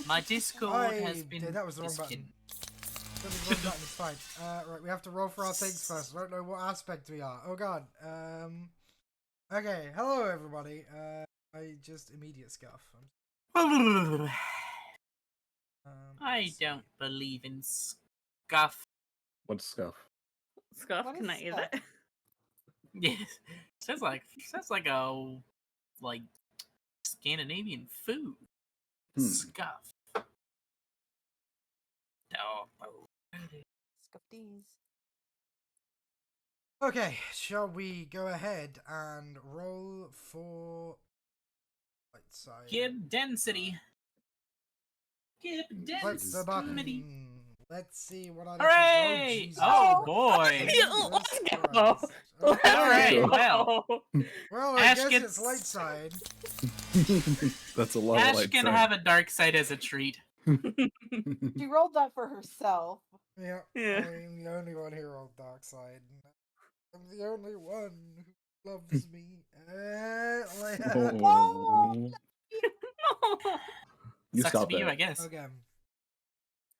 My Discord has been that was the wrong button. That was the wrong button, it's fine. Right, we have to roll for our things first. I don't know what aspect we are. Oh god. Okay, hello everybody. I just immediate scuff. I don't believe in scuff. What's scuff? Scuff, What can I is eat scuff? it? Yes, sounds like a Scandinavian food. Scuff. Oh. Scuffies. Okay, shall we go ahead and roll for right side? Give density. Give Click the button. density. Let's see what I Hooray! Jesus. Oh boy! Jesus Let's Christ. go. Okay. Alright, well. Well, I Ash guess gets- it's light side. That's a lot Ash of light can side. have a dark side as a treat. She rolled that for herself. Yeah, Yeah. I'm the only one here on dark side. I'm the only one who loves me. Oh. You Sucks stop to be you, that. I guess. Okay.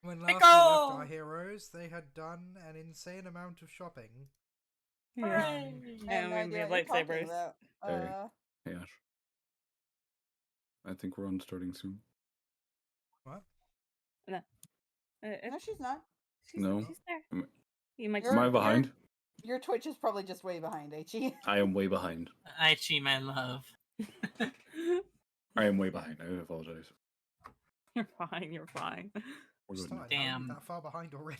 When last we Pickle! left our heroes, they had done an insane amount of shopping. Yeah. Hooray! I have And no we idea have what you're talking lightsabers. about. Hey. Hey, Ash. I think we're on starting soon. What? No, she's not. No. She's there. Am- You might Am I You're- behind? Your Twitch is probably just way behind, HE. I am way behind. Aichi, my love. I am way behind. I apologize. You're fine, you're fine. We're good. Started Damn. that far behind already.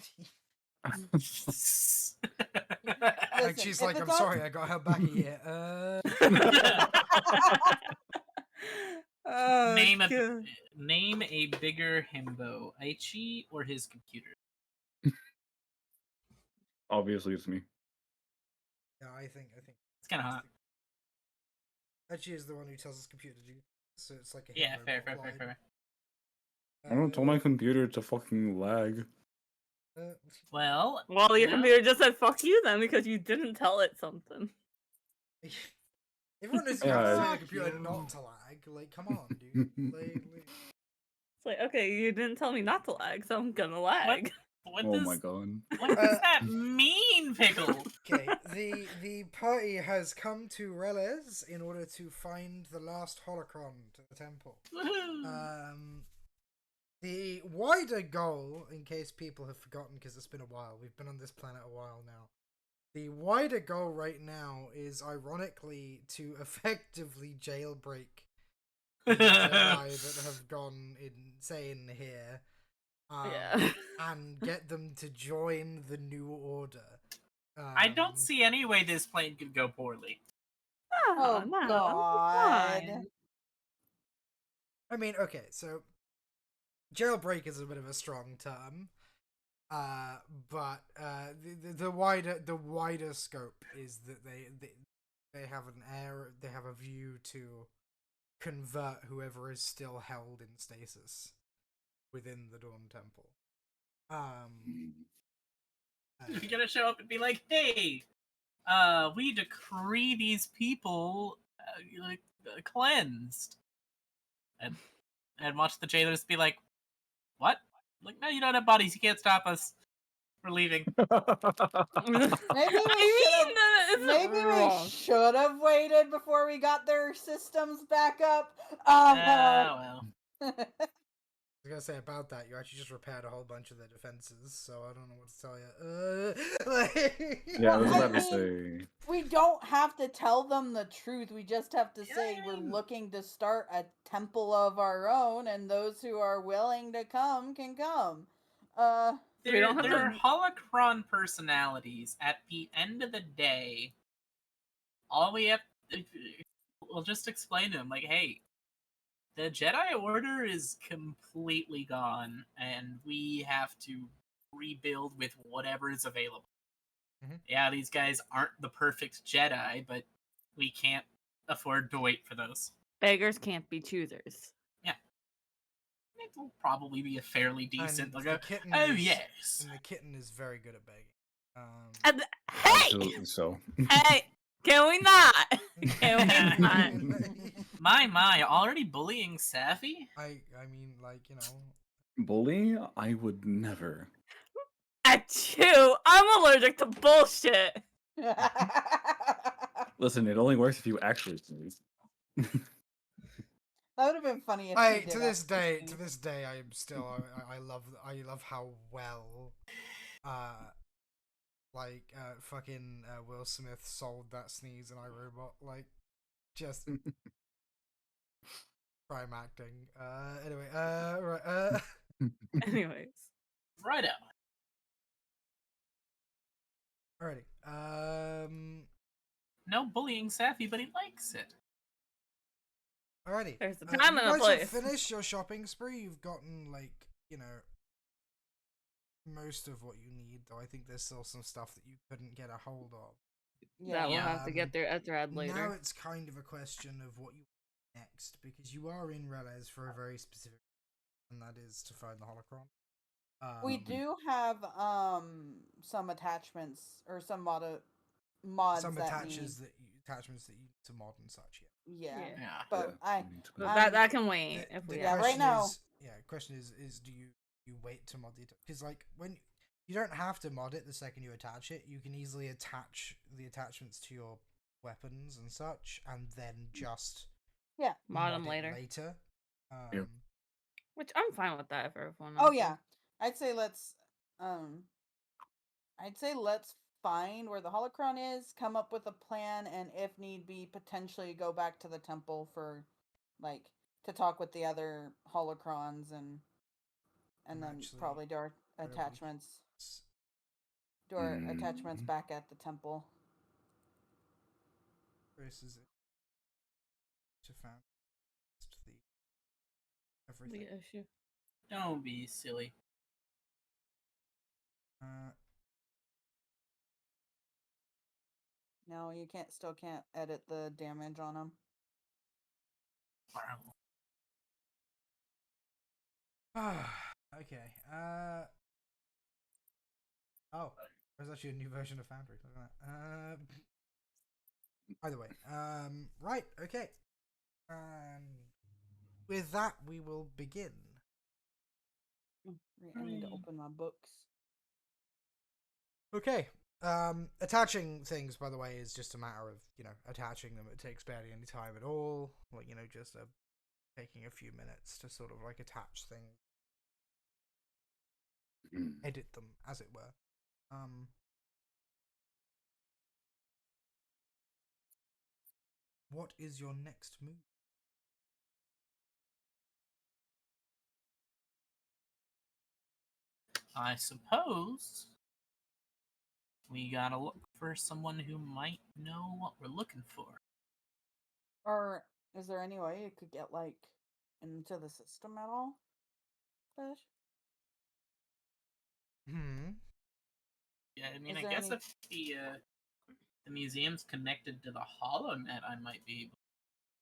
Listen, Like she's if like, it's I'm on- sorry, I got her back here. Oh, name God. a bigger himbo, Aichi or his computer. Obviously, it's me. Yeah, I think. It's kind of hot. Actually, is the one who tells his computer to do. So it's like a Yeah, himbo fair. multiplied. I don't tell my computer to fucking lag. Well, Well, your yeah. computer just said fuck you then because you didn't tell it something. Everyone is Yeah, going to tell fuck the computer you. not to lag. Like, come on, dude. It's like, okay, you didn't tell me not to lag, so I'm gonna lag. What Oh does my god. what does that mean, Pickle? Okay, the party has come to Reles in order to find the last holocron to the temple. Woohoo. The wider goal, in case people have forgotten, because it's been a while, we've been on this planet a while now. The wider goal right now is, ironically, to effectively jailbreak the Jedi that have gone insane here. Yeah. And get them to join the New Order. I don't see any way this plane could go poorly. Oh, no, God. it's fine. I mean, okay, so jailbreak is a bit of a strong term, but the wider scope is that they have they have a view to convert whoever is still held in stasis within the Dawn Temple. You're gonna show up and be like, "Hey, we decree these people cleansed," and watch the jailers be like, "What? Like, no, you don't have bodies. You can't stop us. We're leaving." Maybe we should have waited before we got their systems back up. Well. I was gonna say about that, you actually just repaired a whole bunch of their defenses, so I don't know what to tell you. Yeah, I was Well, about I to say. We don't have to tell them the truth. We just have to say Yeah. we're looking to start a temple of our own, and those who are willing to come can come. We don't have There are to- holocron personalities. At the end of the day, all we have, we'll just explain to them, like, hey, the Jedi Order is completely gone, and we have to rebuild with whatever is available. Mhm. Yeah, these guys aren't the perfect Jedi, but we can't afford to wait for those. Beggars can't be choosers. It will probably be a fairly decent. And They'll the go, kitten oh is- yes. And the kitten is very good at begging. Hey! Absolutely so. Hey! Can we not? Can we not? My, already bullying Safi? I mean, like, you know. Bully? I would never. Achoo! I'm allergic to bullshit. Listen, it only works if you actually sneeze. That would have been funny if he I did. to this actually day, sneeze. I am still I love how well, fucking Will Smith sold that sneeze in iRobot. Like, just prime acting. Anyway, right. Anyways. Righto. Alrighty. No bullying Safi, but he likes it. Alrighty. There's a You time and a guys place. have finished your shopping spree. You've gotten, like, you know, most of what you need. Though I think there's still some stuff that you couldn't get a hold of. That we'll have to Um, get through Etherad Now later. it's kind of a question of what you want next, because you are in Relez for a very specific, and that is to find the holocron. We do have some attachments or some mods some that attachments that you need to mod and such. Yeah. Yeah. Yeah. But Yeah, I you need to But go. that can wait if we yeah, have right now- Question is do you wait to mod the, because like when you don't have to mod it the second you attach it, you can easily attach the attachments to your weapons and such, and then just mod them it later. Yep. Which I'm fine with that for everyone. Oh yeah, I'd say let's find where the holocron is, come up with a plan, and if need be, potentially go back to the temple for, like, to talk with the other holocrons and then Actually, probably do our probably attachments. s- Do our attachments back at the temple. Chris is it to found the everything. The issue. Don't be silly. No, you still can't edit the damage on them. Okay. Oh, there's actually a new version of Foundry. Look at that. Either way. Right. Okay. With that, we will begin. Right, I need to open my books. Okay. Attaching things, by the way, is just a matter of, you know, attaching them. It takes barely any time at all. Like, you know, just taking a few minutes to sort of like attach things, edit them, as it were. What is your next move? I suppose we gotta look for someone who might know what we're looking for. Or is there any way it could get, like, into the system at all? Fish? Yeah, I mean, Is I there guess any- if the museum's connected to the HoloNet, I might be able.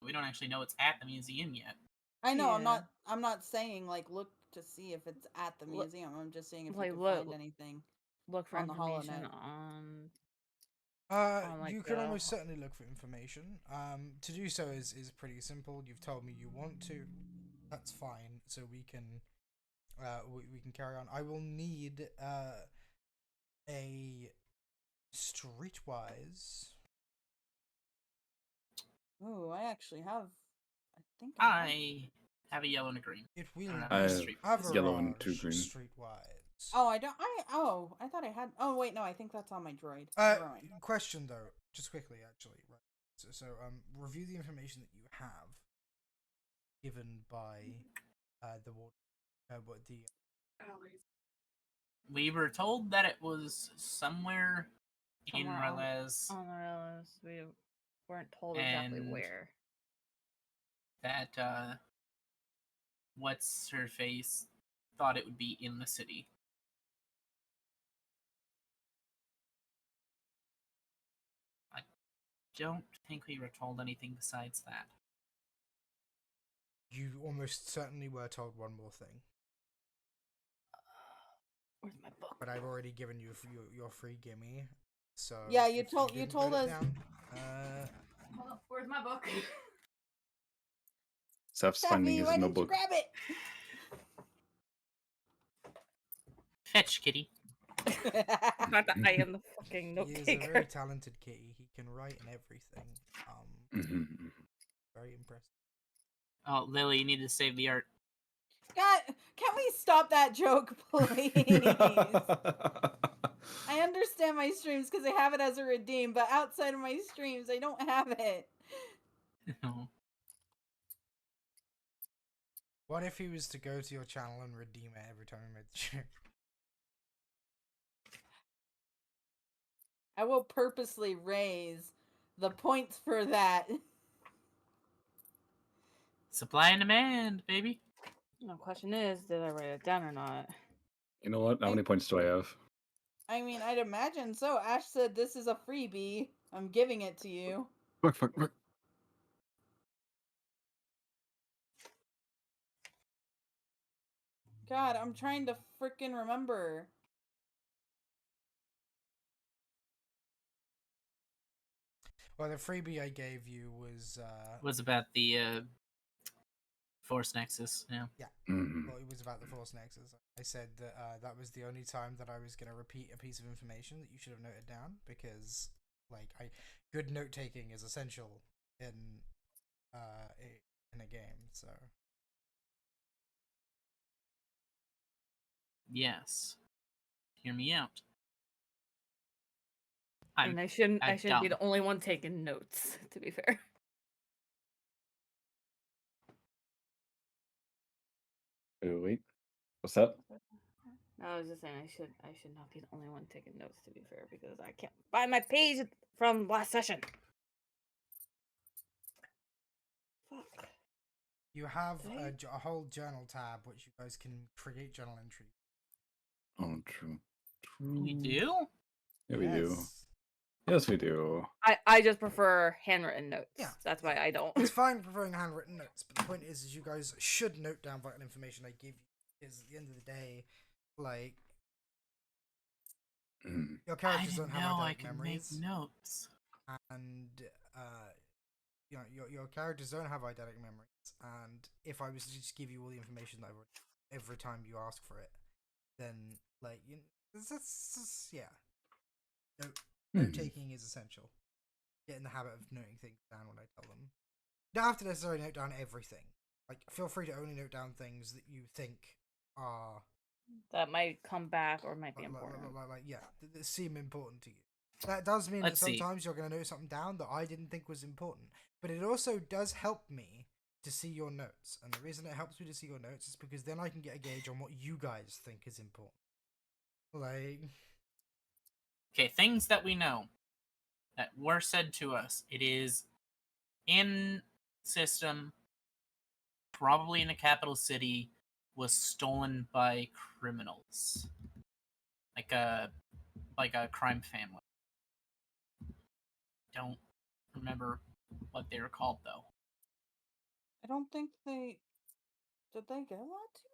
We don't actually know it's at the museum yet. I know. Yeah. I'm not saying, like, look to see if it's at the Look- museum. I'm just saying if like, you can look- find anything. Look for on the information HoloNet. on like You can the almost certainly look for information. To do so is pretty simple. You've told me you want to. That's fine. So we can carry on. I will need a streetwise. Ooh, I actually have. I think I have a yellow and a green. It will I don't be have have street average yellow and 2 green. streetwise. Oh, I don't. I thought I had. Oh wait, no. I think that's on my droid. Never mind. Question though, just quickly, actually, right? So review the information that you have given by the We were told that it was somewhere in Somewhere Relez on the rails. We weren't told exactly And- where. that what's her face thought it would be in the city. I don't think we were told anything besides that. You almost certainly were told one more thing, Where's my book? but I've already given you your free gimme. So Yeah, you if told didn't us. note it down, Where's my book? Seth's Taffy, finding his why didn't you notebook. grab it? Fetch, kitty. Not that I am the fucking note He is a taker. very talented kitty. He can write and everything. Mhm. Very impressive. Oh, Lily, you need to save the art. God, can we stop that joke, please? I understand my streams because I have it as a redeem, but outside of my streams, I don't have it. No. What if he was to go to your channel and redeem it every time he made the joke? I will purposely raise the points for that. Supply and demand, baby. The question is, did I write it down or not? You know what? How many points do I have? I mean, I'd imagine so. Ash said this is a freebie. I'm giving it to you. Fuck. God, I'm trying to freaking remember. Well, the freebie I gave you Was about the Force Nexus. Yeah. Mhm. well, it was about the Force Nexus. I said that that was the only time that I was going to repeat a piece of information that you should have noted down because, like, good note taking is essential in a game. So Yes. Hear me out. And I shouldn't be dumb. the only one taking notes, to be fair. Wait. What's that? No, I was just saying I should not be the only one taking notes, to be fair, because I can't find my page from last session. Fuck. you have Okay. a whole journal tab which you guys can create journal entries. Oh, true. We do? Yeah, we do. Yes. Yes, we do. I just prefer handwritten notes. Yeah. That's why I don't. It's fine preferring handwritten notes, but the point is you guys should note down vital information I give you. Because at the end of the day, like, Mhm. your I characters didn't don't have know I eidetic could memories, make notes. and you know your characters don't have eidetic memories. And if I was to just give you all the information that I would every time you ask for it, then like that's yeah. Note Mhm. taking is essential. Get in the habit of noting things down when I tell them. You don't have to necessarily note down everything. Like, feel free to only note down things that you think are That might come back or might be important. that seem important to you. That does mean Let's that see. sometimes you're going to note something down that I didn't think was important, but it also does help me to see your notes. And the reason it helps me to see your notes is because then I can get a gauge on what you guys think is important. Like, Okay, things that we know that were said to us. It is in system, probably in a capital city, was stolen by criminals. Like a crime family. Don't remember what they were called though. I don't think they. Did they give that to us?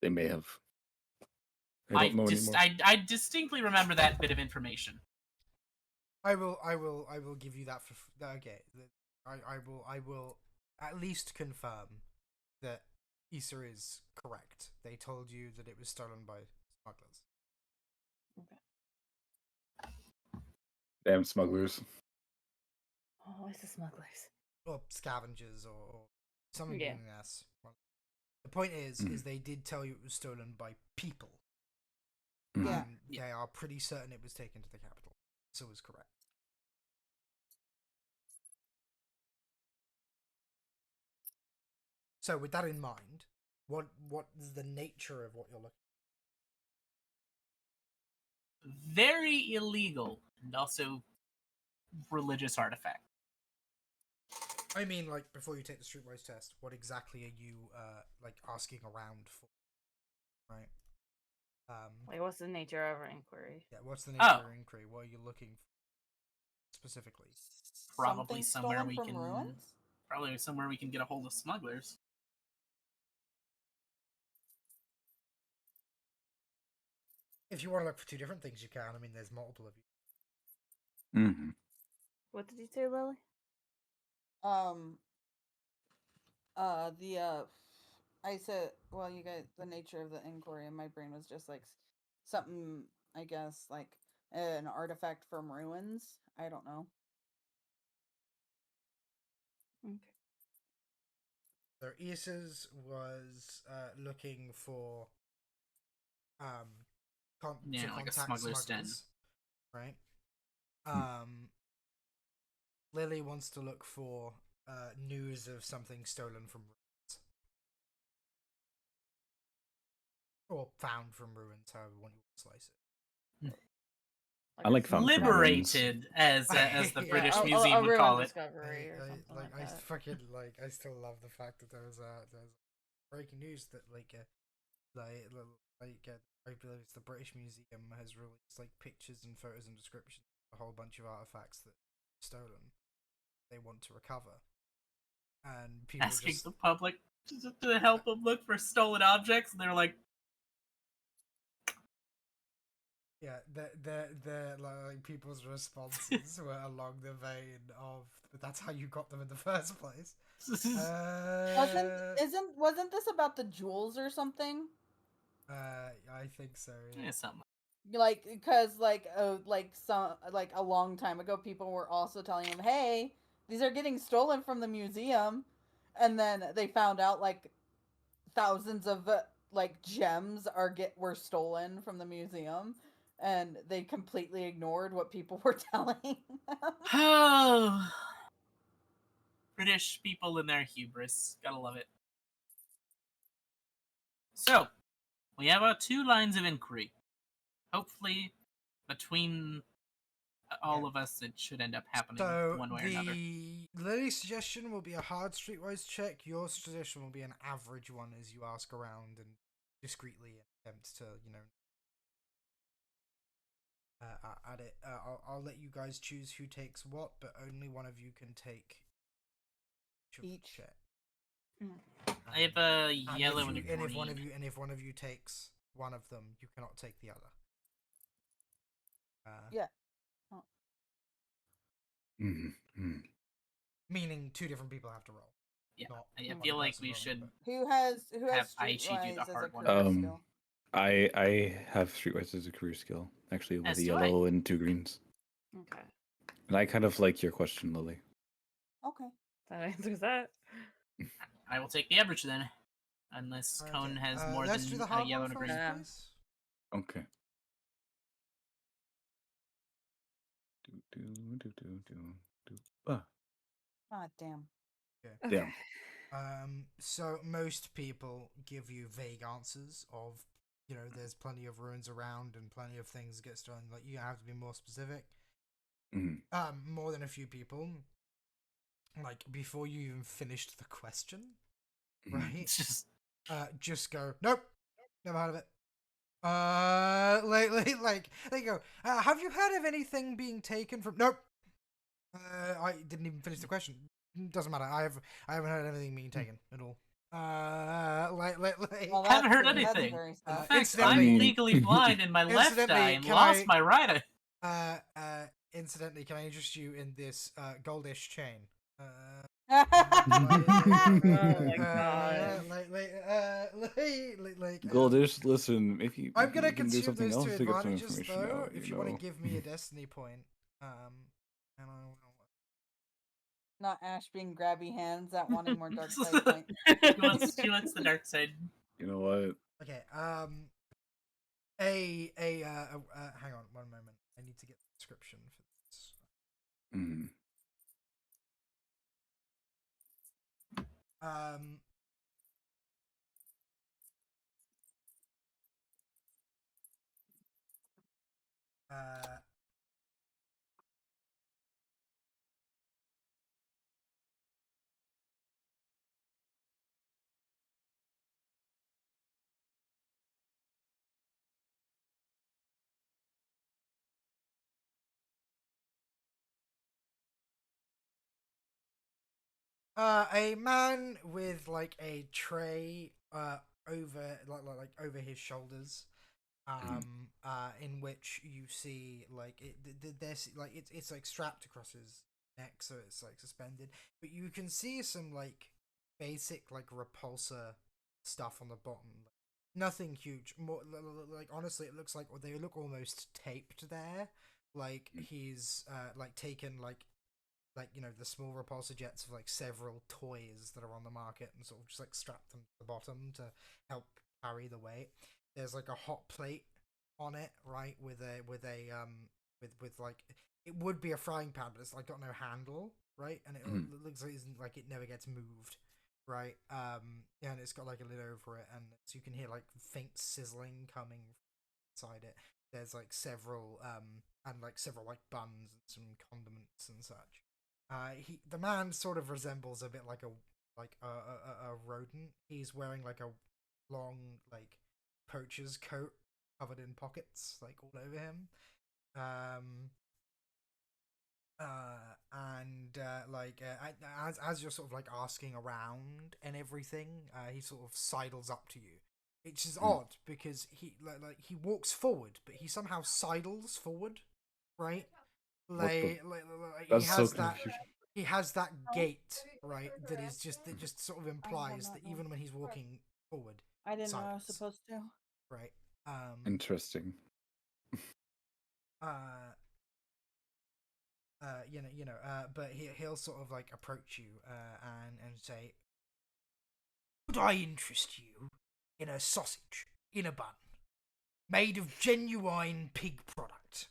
They may have. I don't know anymore. I distinctly remember that bit of information. I will give you that for okay. I will at least confirm that Issa is correct. They told you that it was stolen by smugglers. Damn smugglers. Oh, it's the smugglers. Or scavengers or something Yeah. beginning with S. Well, the point is Mhm. they did tell you it was stolen by people. Mhm. Yeah. And they are pretty certain it was taken to the capital. So it was correct. So with that in mind, what is the nature of what you're looking Very illegal and also religious artifact. I mean, like, before you take the streetwise test, what exactly are you like asking around for? Right. Like, what's the nature of our inquiry? Yeah, what's the nature of your inquiry? What are you looking for specifically? Probably Something somewhere stolen we from can ruins? probably somewhere we can get a hold of smugglers. If you want to look for two different things, you can. I mean, there's multiple of you. Mhm. What did you say, Lily? I said, well, you guys, the nature of the inquiry in my brain was just like something, I guess, like an artifact from ruins. I don't know. Okay. So Issa's was looking for to Yeah, like a contact smuggler's den. smugglers, right? Lily wants to look for news of something stolen from ruins. Or found from ruins, however one you want to slice it. I like found from ruins. Liberated, as the Yeah, British a Museum would ruin call it. discovery or something like I that. fucking like. I still love the fact that there was breaking news that I believe it's the British Museum has released like pictures and photos and descriptions of a whole bunch of artifacts that were stolen. They want to recover, and people Asking just the public to help them look for stolen objects, and they're like, yeah, the like people's responses were along the vein of, but that's how you got them in the first place. Wasn't this about the jewels or something? I think so. Yeah. yeah, something. Like, because like a long time ago, people were also telling him, "Hey, these are getting stolen from the museum," and then they found out like thousands of like gems were stolen from the museum, and they completely ignored what people were telling them. Oh, British people in their hubris. Gotta love it. So, we have our 2 lines of inquiry. Hopefully, between all of us, it should end up happening So one way or another. Lily's suggestion will be a hard streetwise check. Your suggestion will be an average one as you ask around and discreetly attempt to, at it. I'll let you guys choose who takes what, but only one of you can take Each. check. I have a yellow and a green. If one of you takes one of them, you cannot take the other. Yeah. Meaning 2 different people have to roll. Yeah, Not I one feel like person we rolling, should. but- Who has Have Aichi do the Streetwise as a hard one. career skill? I have Streetwise as a career skill, actually, with As a do I. yellow and 2 greens. Okay. And I kind of like your question, Lily. Okay. That answers that. I will take the average then. Unless Cone has more let's than do the a hard yellow one and a first, green. Yeah. please. Okay. Do. Ah, Ah, damn. Okay. damn. So most people give you vague answers of, there's plenty of ruins around and plenty of things get stolen. Like, you have to be more specific. More than a few people. Like, before you even finished the question, right? Just go, nope, never heard of it. They go, have you heard of anything being taken from? Nope. I didn't even finish the question. Doesn't matter. I haven't heard anything being taken at all. Well, Haven't heard that's anything. very In sad. fact, Incidentally- I'm legally blind in my left Incidentally, eye and can lost I- my right eye. Incidentally, can I interest you in this goldish chain? Oh my god. Goldish, listen, if you I'm gonna you can do consume something those else 2 to get some advantages information though. out, If you you want know. to give me a destiny point, and I will. Not Ash being grabby hands at wanting more dark side points. She wants the dark side. You know what? Okay. Hang on one moment. I need to get the description for this. A man with like a tray over over his shoulders, in which you see like there's like it's like strapped across his neck, so it's like suspended, but you can see some like basic like repulsor stuff on the bottom. Nothing huge. More like honestly, it looks like they look almost taped there. Like he's like taken like the small repulsor jets of like several toys that are on the market and sort of just like strapped them to the bottom to help carry the weight. There's like a hot plate on it, right, with like it would be a frying pan, but it's like got no handle, right, and it looks like it never gets moved, right. Yeah, and it's got like a lid over it, and so you can hear like faint sizzling coming inside it. There's like several like buns and some condiments and such. The man sort of resembles a bit like a rodent. He's wearing like a long like poacher's coat covered in pockets like all over him. As you're sort of like asking around and everything, he sort of sidles up to you, which is odd because he he walks forward, but he somehow sidles forward, right? That's so confusing. He has that gait, right? That just sort of implies that even when he's walking forward, I didn't know I was silence, supposed to. right? Interesting. But he'll sort of like approach you and say, "Would I interest you in a sausage in a bun made of genuine pig product?"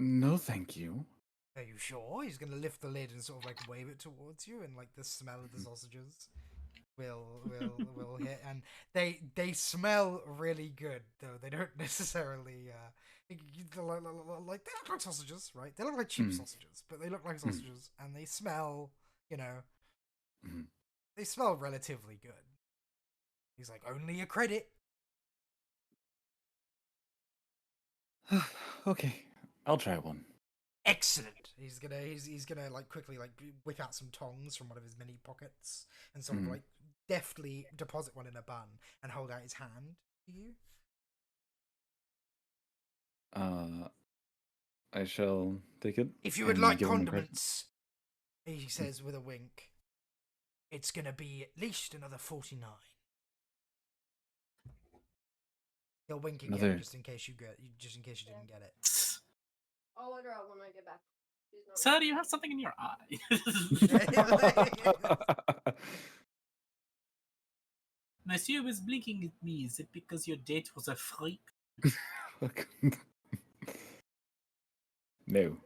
No, thank you. Are you sure? He's gonna lift the lid and sort of like wave it towards you, and like the smell of the sausages will hit, and they smell really good though. They don't necessarily they look like sausages, right? They look like cheap sausages, but they look like sausages, and they smell, they smell relatively good. He's like, only a credit. Okay, I'll try one. Excellent. He's gonna like quickly like whip out some tongs from one of his many pockets and sort of like deftly deposit one in a bun and hold out his hand to you. I shall take it. If you would and like give him a credit. condiments, he says with a wink, it's gonna be at least another 49. He'll wink again just in case you didn't get it. I'll order out when I get back. Sir, do you have something in your eye? Monsieur was blinking at me. Is it because your date was a freak? No.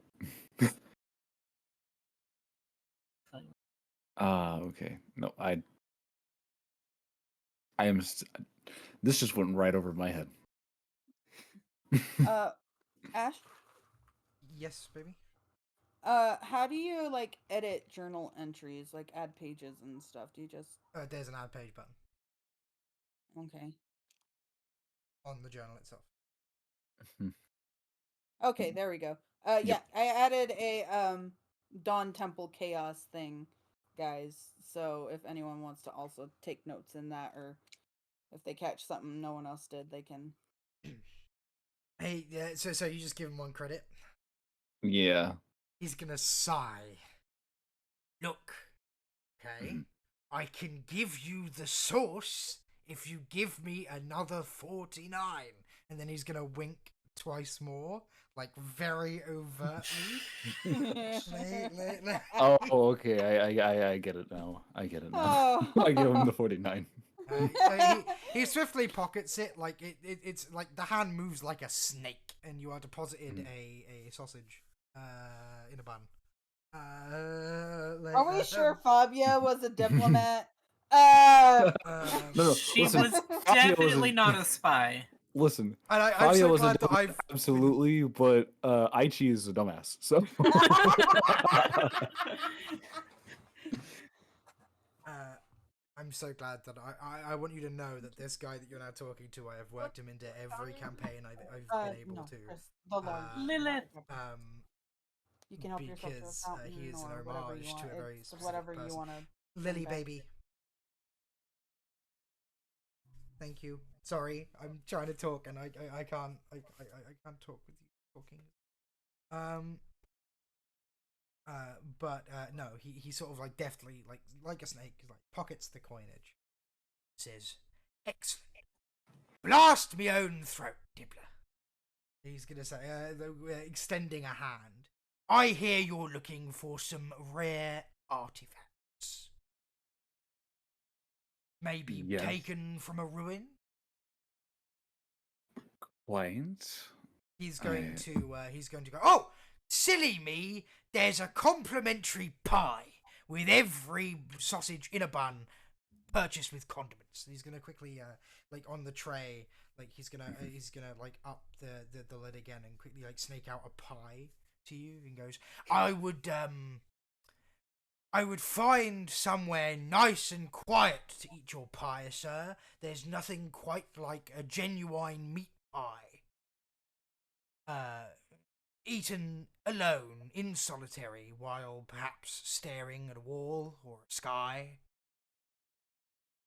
Okay. No, I am. This just went right over my head. Ash? Yes, baby. How do you like edit journal entries, like add pages and stuff? Do you just There's an add page button okay? on the journal itself. Okay, there we go. Yeah, I added a Dawn Temple Chaos thing, guys. So if anyone wants to also take notes in that, or if they catch something no one else did, they can. Hey, yeah. So you just give him one credit. Yeah. He's gonna sigh. Look, okay, I can give you the sauce if you give me another 49. And then he's gonna wink twice more, like very overtly. Oh, okay. I get it now. I get it now. Oh. I give him the 49. He swiftly pockets it, like it's like the hand moves like a snake, and you are deposited a sausage in a bun. Are we sure Fabia was a diplomat? No, She listen, was definitely not a spy. Listen, I'm Fabio so was a glad that dumbass, absolutely, but Aichi is a dumbass. So I'm so glad that I want you to know that this guy that you're now talking to, I have worked him into every campaign I've been able to. Chris, the Lord. Lilith. You can help yourself to a Because fountain he is an or whatever homage you want. to a very It's specific whatever person. you want to. Lily baby. Thank you. Sorry, I'm trying to talk and I can't I can't talk with you talking. No, he sort of like deftly, like a snake, like pockets the coinage. Says, "Excellent. Blast me own throat, Dibbler." He's gonna say, extending a hand. "I hear you're looking for some rare artifacts. Maybe Yes. taken from a ruin." Quite. He's going to go, "Oh, silly me, there's a complimentary pie with every sausage in a bun purchased with condiments." He's gonna quickly like on the tray, like he's gonna like up the lid again and quickly like snake out a pie to you and goes, I would find somewhere nice and quiet to eat your pie, sir. There's nothing quite like a genuine meat pie. Eaten alone, in solitary, while perhaps staring at a wall or a sky."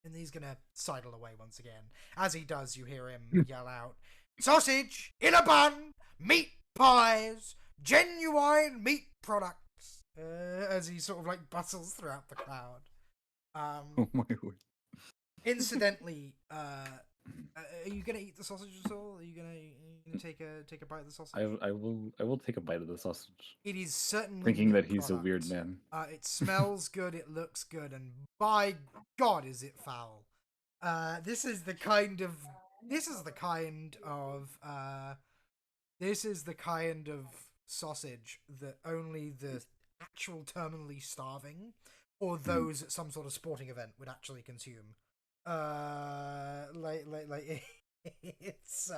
And he's gonna sidle away once again. As he does, you hear him yell out, "Sausage in a bun, meat pies, genuine meat products," as he sort of like bustles throughout the crowd. Oh my word. Incidentally, are you gonna eat the sausage at all? Are you gonna take a bite of the sausage? I will take a bite of the sausage. It is certainly Thinking that meat he's a weird product. man. It smells good, it looks good, and by God, is it foul. This is the kind of sausage that only the actual terminally starving or those at some sort of sporting event would actually consume. It's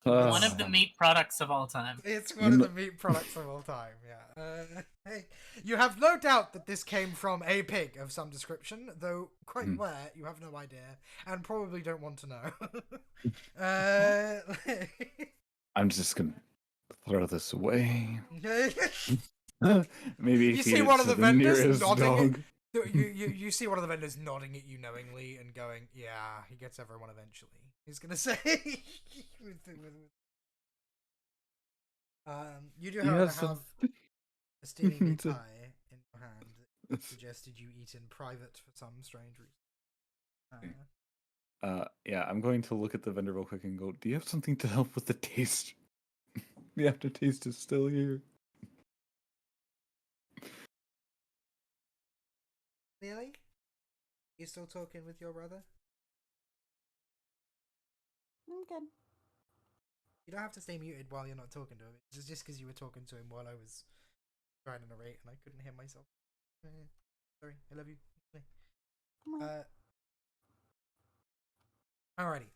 One of the meat products of all time. It's one of the meat products of all time, yeah. Hey, you have no doubt that this came from a pig of some description, though quite where, you have no idea, and probably don't want to know. I'm just gonna throw this away. Maybe You feed see it one of to the vendors nearest nodding dog. you see one of the vendors nodding at you knowingly and going, "Yeah, he gets everyone eventually." He's gonna say, "You do have a steaming meat pie in your hand that suggested you eat in private for some strange reason." Yeah, I'm going to look at the vendor real quick and go, "Do you have something to help with the taste? The aftertaste is still here." Lily? You still talking with your brother? I'm good. You don't have to stay muted while you're not talking to him. It's just because you were talking to him while I was trying to narrate and I couldn't hear myself. Sorry, I love you. Alrighty.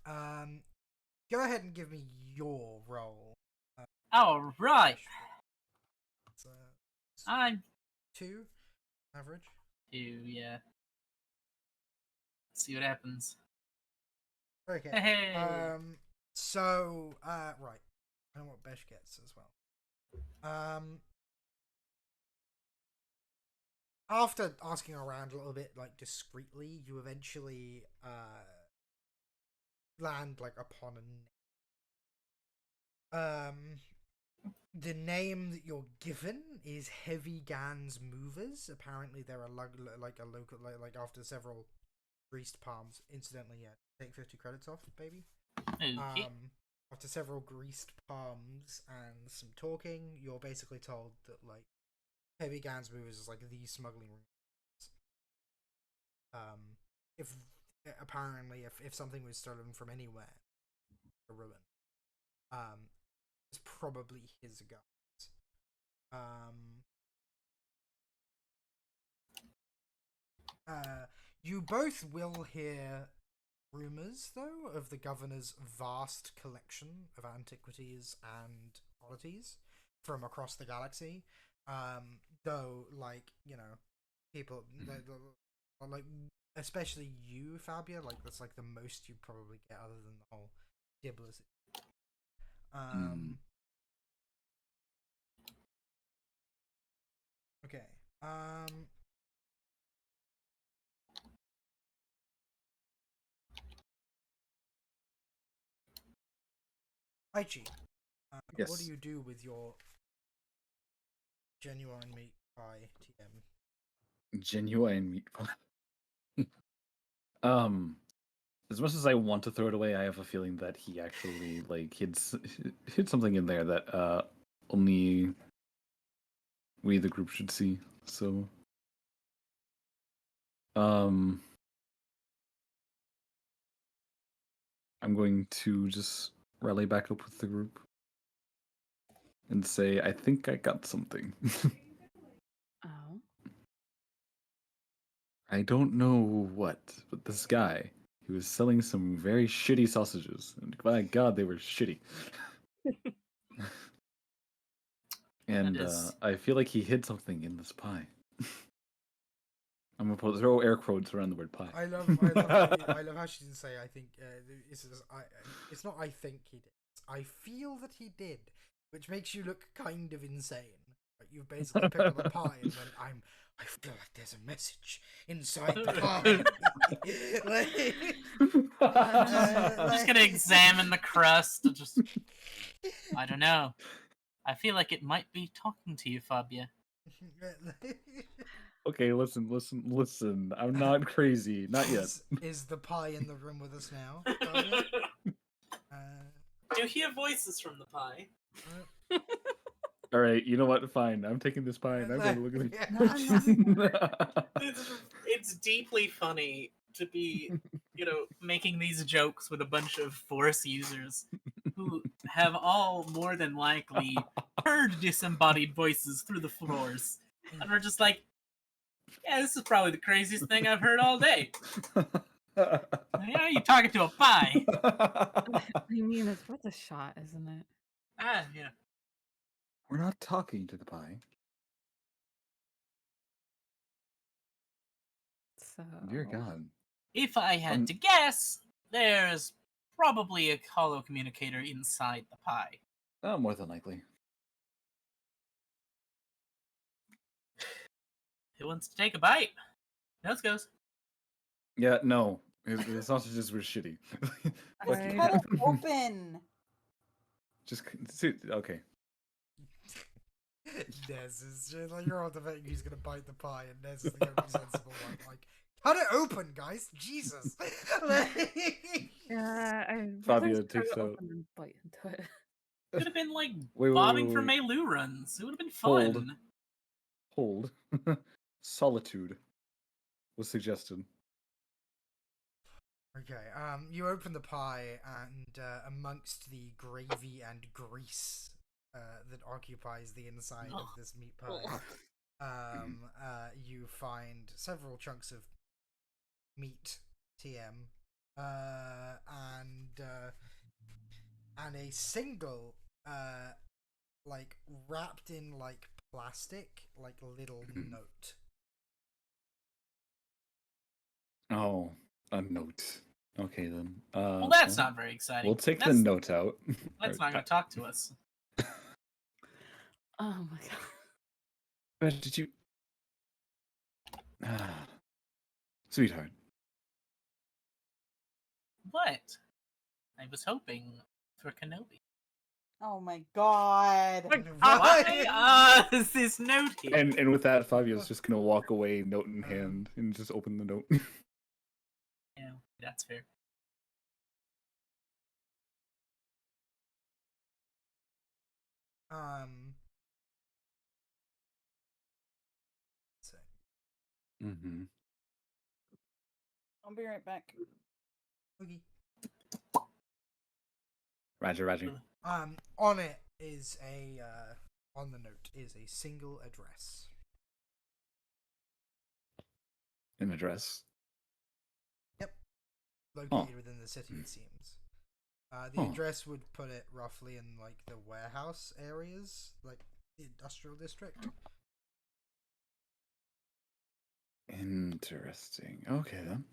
Go ahead and give me your role. All right. I'm 2 average. 2, yeah. Let's see what happens. Okay. Hey. Right. And what Besh gets as well. After asking around a little bit, like discreetly, you eventually land like upon a name. The name that you're given is Heavy Gans Movers. Apparently, they're like a local like after several greased palms. Incidentally, yeah, take 50 credits off, baby. Okay. After several greased palms and some talking, you're basically told that like Heavy Gans Movers is like the smuggling room. If something was stolen from anywhere, a ruin, it's probably his guys. You both will hear rumors, though, of the governor's vast collection of antiquities and oddities from across the galaxy. Though, like, you know, people, like, especially you, Fabia, like, that's like the most you probably get other than the whole Dibblers. Okay. Aichi, Yes. what do you do with your Genuine meat pie TM. Genuine meat pie. As much as I want to throw it away, I have a feeling that he actually like hid something in there that only we the group should see. So I'm going to just rally back up with the group and say, I think I got something. Oh. I don't know what, but this guy, he was selling some very shitty sausages. And my god, they were shitty. And is- I feel like he hid something in this pie. I'm gonna throw air quotes around the word pie. I love how she didn't say. I think it's not. I think he did. It's, I feel that he did, which makes you look kind of insane. Like, you've basically picked up a pie and went, I feel like there's a message inside the pie. I'm just gonna examine the crust. And just, I don't know. I feel like it might be talking to you, Fabia. Okay, listen. I'm not crazy. Not yet. Is the pie in the room with us now? Fabia? Do you hear voices from the pie? All right, you know what? Fine. I'm taking this pie and I'm going to look at it. It's deeply funny to be, making these jokes with a bunch of Force users who have all more than likely heard disembodied voices through the floors. And we're just like, yeah, this is probably the craziest thing I've heard all day. You're talking to a pie. I mean, it's worth a shot, isn't it? Yeah. We're not talking to the pie. So. Dear God. If I had to guess, there's probably a hollow communicator inside the pie. Oh, more than likely. Who wants to take a bite? Let's go. Yeah, no. The sausages were shitty. Fuck you. Cut it open. Just okay. Nez is just like, you're all debating who's gonna bite the pie, and Nez is the only sensible one. Like, cut it open, guys! Jesus. Yeah, Fabio takes out. And bite into it. Could have been like Wait, bobbing wait. for Meilu runs. It would have been fun. Hold. Solitude was suggested. Okay, you open the pie, and amongst the gravy and grease that occupies the inside of this meat pie, you find several chunks of meat, TM, and a single, like, wrapped in, like, plastic, like, little note. Oh, a note. Okay then. Well, that's not very exciting. We'll take the note out. That's not going to talk to us. Oh my god. But did you? Sweetheart. What? I was hoping for Kenobi. Oh my god. Why? This note here. And with that, Fabio's just gonna walk away, note in hand, and just open the note. Yeah, that's fair. Mm-hmm. I'll be right back. Okay. Roger. On it is on the note is a single address. An address. Located within the city, it seems. The address would put it roughly in, like, the warehouse areas, like the industrial district. Interesting. Okay then.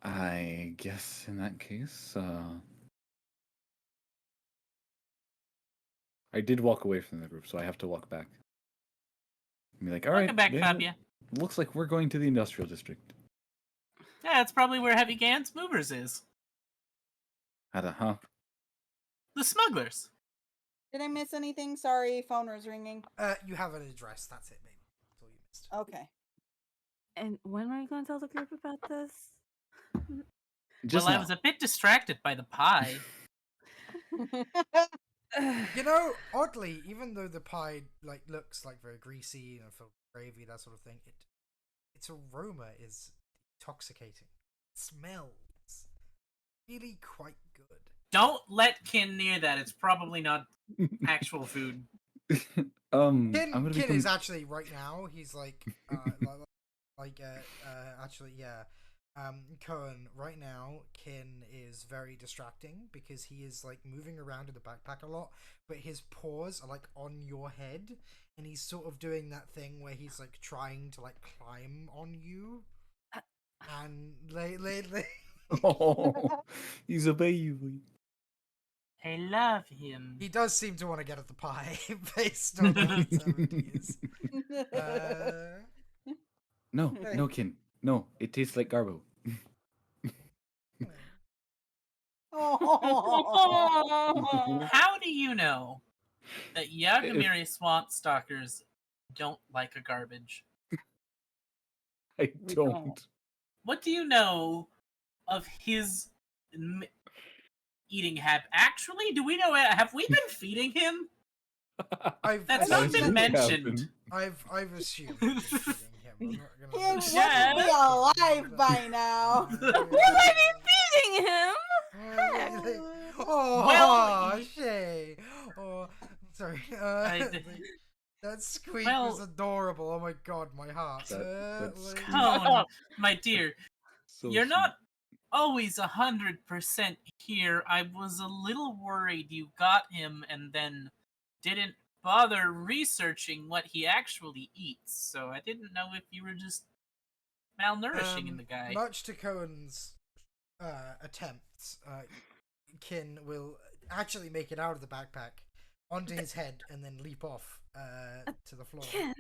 I guess in that case, I did walk away from the group, so I have to walk back. Be like, all right, Welcome back, Fabia. Looks like we're going to the industrial district. Yeah, that's probably where Heavy Gans Movers is. Huh? The smugglers. Did I miss anything? Sorry, phone was ringing. You have an address. That's it, baby. That's all you missed. Okay. And when are you going to tell the group about this? Just well, I now. was a bit distracted by the pie. You know, oddly, even though the pie like looks like very greasy and filled with gravy, that sort of thing, its aroma is intoxicating. It smells really quite good. Don't let Kin near that. It's probably not actual food. I'm Kin gonna Kin become... is actually right now. He's actually, yeah. Cohen, right now, Kin is very distracting because he is like moving around in the backpack a lot, but his paws are like on your head, and he's sort of doing that thing where he's like trying to like climb on you, and Oh, he's a baby. I love him. he does seem to want to get at the pie based on how determined he is. No, Hey. no, Kin. No, it tastes like Garbo. Oh. How do you know that Yagamiri swamp stalkers don't like a garbage? I We don't. don't. What do you know of his eating habit? Actually, do we know? Have we been feeding him? That's not I been think mentioned. I've assumed you've been feeding him. I'm not He gonna must Yeah. be alive by now. Will I be feeding him? Oh, Well, Shay. Oh, sorry. That squeak was well- adorable. Oh my god, my heart. That squeak. Cone, my dear, So you're sweet. not always 100% here. I was a little worried you got him and then didn't bother researching what he actually eats. So I didn't know if you were just malnourishing in the guy. Much to Cohen's attempts, Kin will actually make it out of the backpack onto his head and then leap off to the floor. Ken.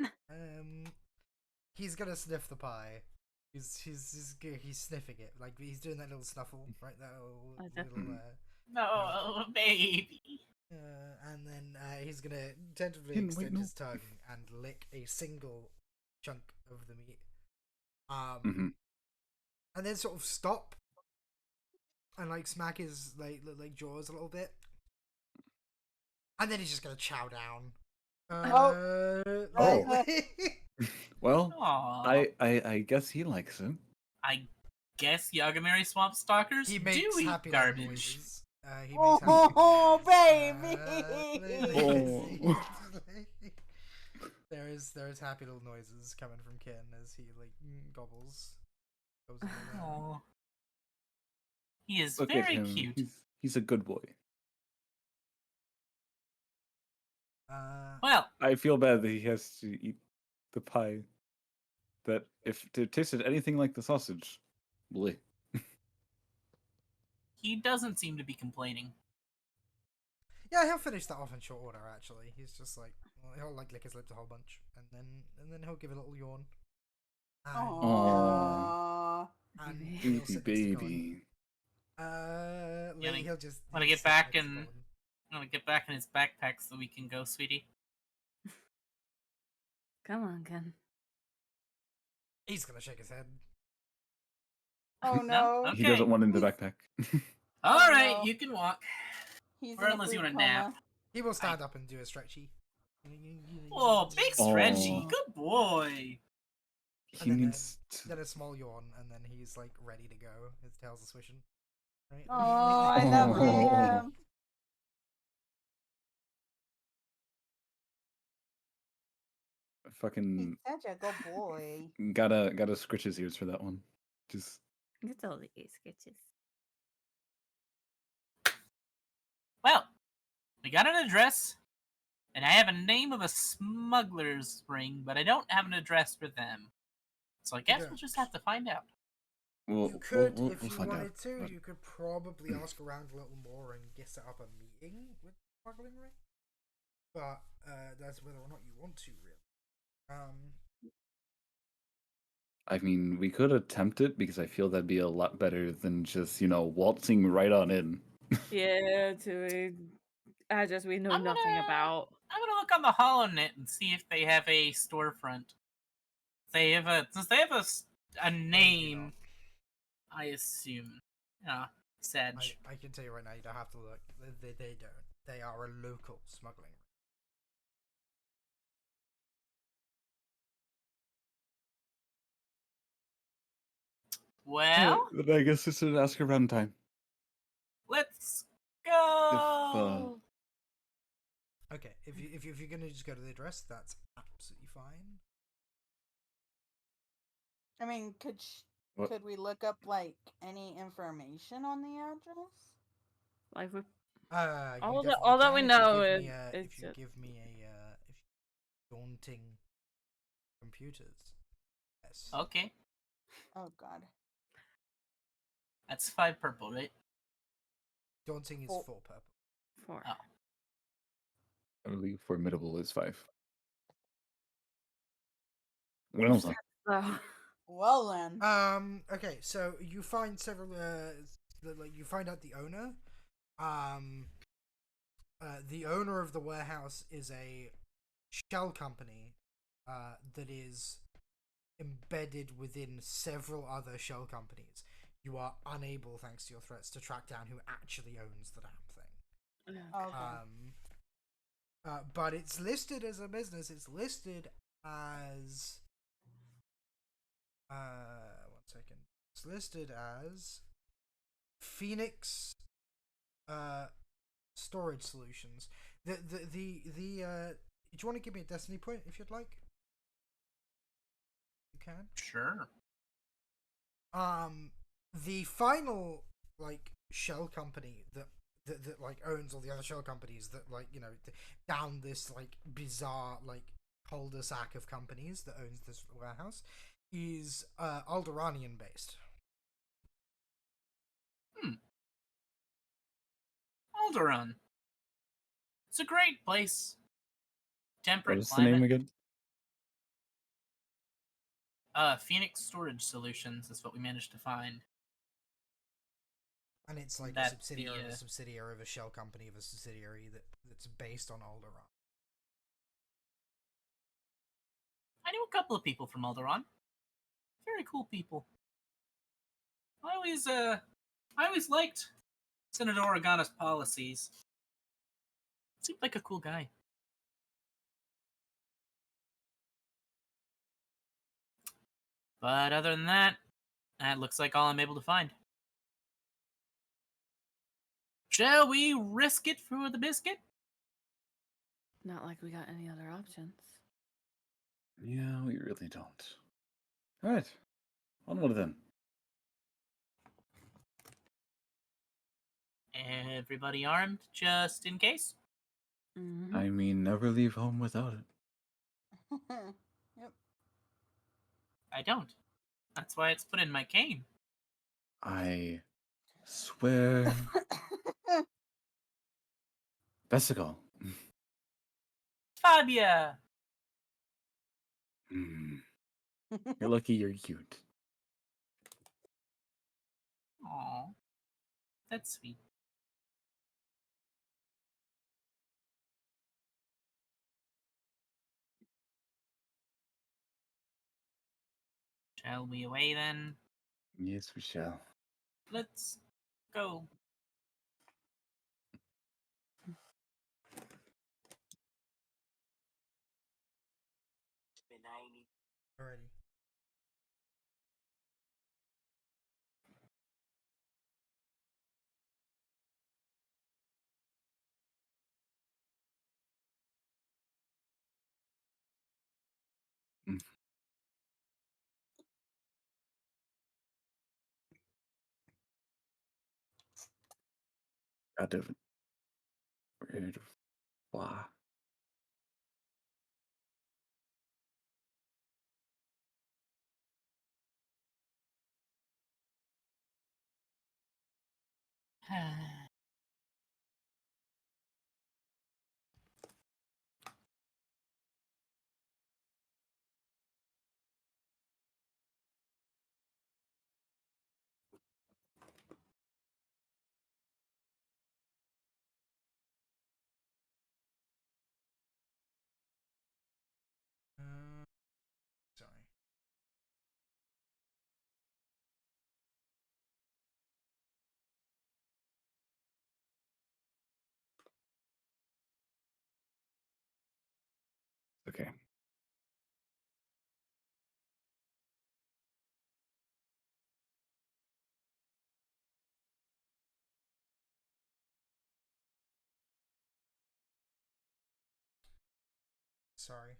He's gonna sniff the pie. He's sniffing it, like he's doing that little snuffle, right? That little No, baby. and then he's gonna tentatively Kin, wait, extend no. his tongue and lick a single chunk of the meat. Mhm. And then sort of stop and like smack his like jaws a little bit, and then he's just gonna chow down. Oh. Well, Aww. I guess he likes it. I guess Yagamiri swamp stalkers he do makes eat happy little garbage. noises. He makes happy Oh, noises. baby. There is happy little noises coming from Ken as he like gobbles. Goes in there. Aw. He is Look very at him. cute. He's a good boy. Well, I feel bad that he has to eat the pie. That if it tasted anything like the sausage, bleh. he doesn't seem to be complaining. Yeah, he'll finish that off in short order. Actually, he's just like he'll like lick his lips a whole bunch, and then he'll give a little yawn. And, Aww. and he'll Baby, sit next to Colin. baby. Yeah, He'll just wanna he'll get sit back next to and- Colin. I'm gonna get back in his backpack so we can go, sweetie. Come on, Ken. He's gonna shake his head. Oh no. Okay. He doesn't want in the backpack. All Oh, right, no. you can walk. He's Or in a unless you food wanna nap. coma. He will stand up and do a stretchy. Oh, big stretchy. Aw. Good boy. He then needs Then a small yawn, and then he's like ready to go. His tails are swishing. Right? Oh, I love him. fucking He's such a good boy. gotta scritch his ears for that one. Just It's all the sketches. Well, we got an address, and I have a name of a smuggler's ring, but I don't have an address for them. So I guess Yeah. we'll just have to find out. You could, we'll if you find wanted out. to, but- you could probably ask around a little more and get set up a meeting with the smuggling ring. But that's whether or not you want to, really. I mean, we could attempt it because I feel that'd be a lot better than just waltzing right on in. Yeah, to a address we know I'm nothing gonna- about. I'm gonna look on the HoloNet and see if they have a storefront. Since they have a name, I assume. Sedge. I can tell you right now, you don't have to look. They don't. They are a local smuggling. Well, Then I guess it's an ask around time. let's go. Okay, if you're gonna just go to the address, that's absolutely fine. I mean, What? could we look up like any information on the address? Like we You all definitely that we can know if is you give me a, it's if you just give me a if you daunting computers. Yes. Okay, Oh God. that's 5 purple, right? Daunting is Four. 4 purple. 4. Oh. I believe formidable is 5. Well done. So, Well then. Okay, so you find several. Like you find out the owner. The owner of the warehouse is a shell company. That is embedded within several other shell companies. You are unable, thanks to your threats, to track down who actually owns the damn thing. Okay. But it's listed as a business. It's listed as. One second. It's listed as Phoenix. Storage solutions. Do you want to give me a destiny point if you'd like? You can. Sure. The final like shell company that like owns all the other shell companies that like down this like bizarre like cul-de-sac of companies that owns this warehouse is Alderanian based. Alderaan. It's a great place. Temperate What is the climate. name again? Phoenix Storage Solutions is what we managed to find. And it's like a That's subsidiary of the, a subsidiary of a shell company of a subsidiary that's based on Alderaan. I knew a couple of people from Alderaan. Very cool people. I always liked Senator Organa's policies. Seemed like a cool guy. But other than that, that looks like all I'm able to find. Shall we risk it for the biscuit? not like we got any other options. Yeah, we really don't. All right, onward then. Everybody armed, just in case? Mm-hmm. I mean, never leave home without it. Yep. I don't. That's why it's put in my cane. I swear. Vesicle. Fabia! You're lucky you're cute. Aw. That's sweet. Shall we away then? Yes, we shall. Let's go. Alrighty. God damn it. We're ready to fly. Sorry. Okay. Sorry.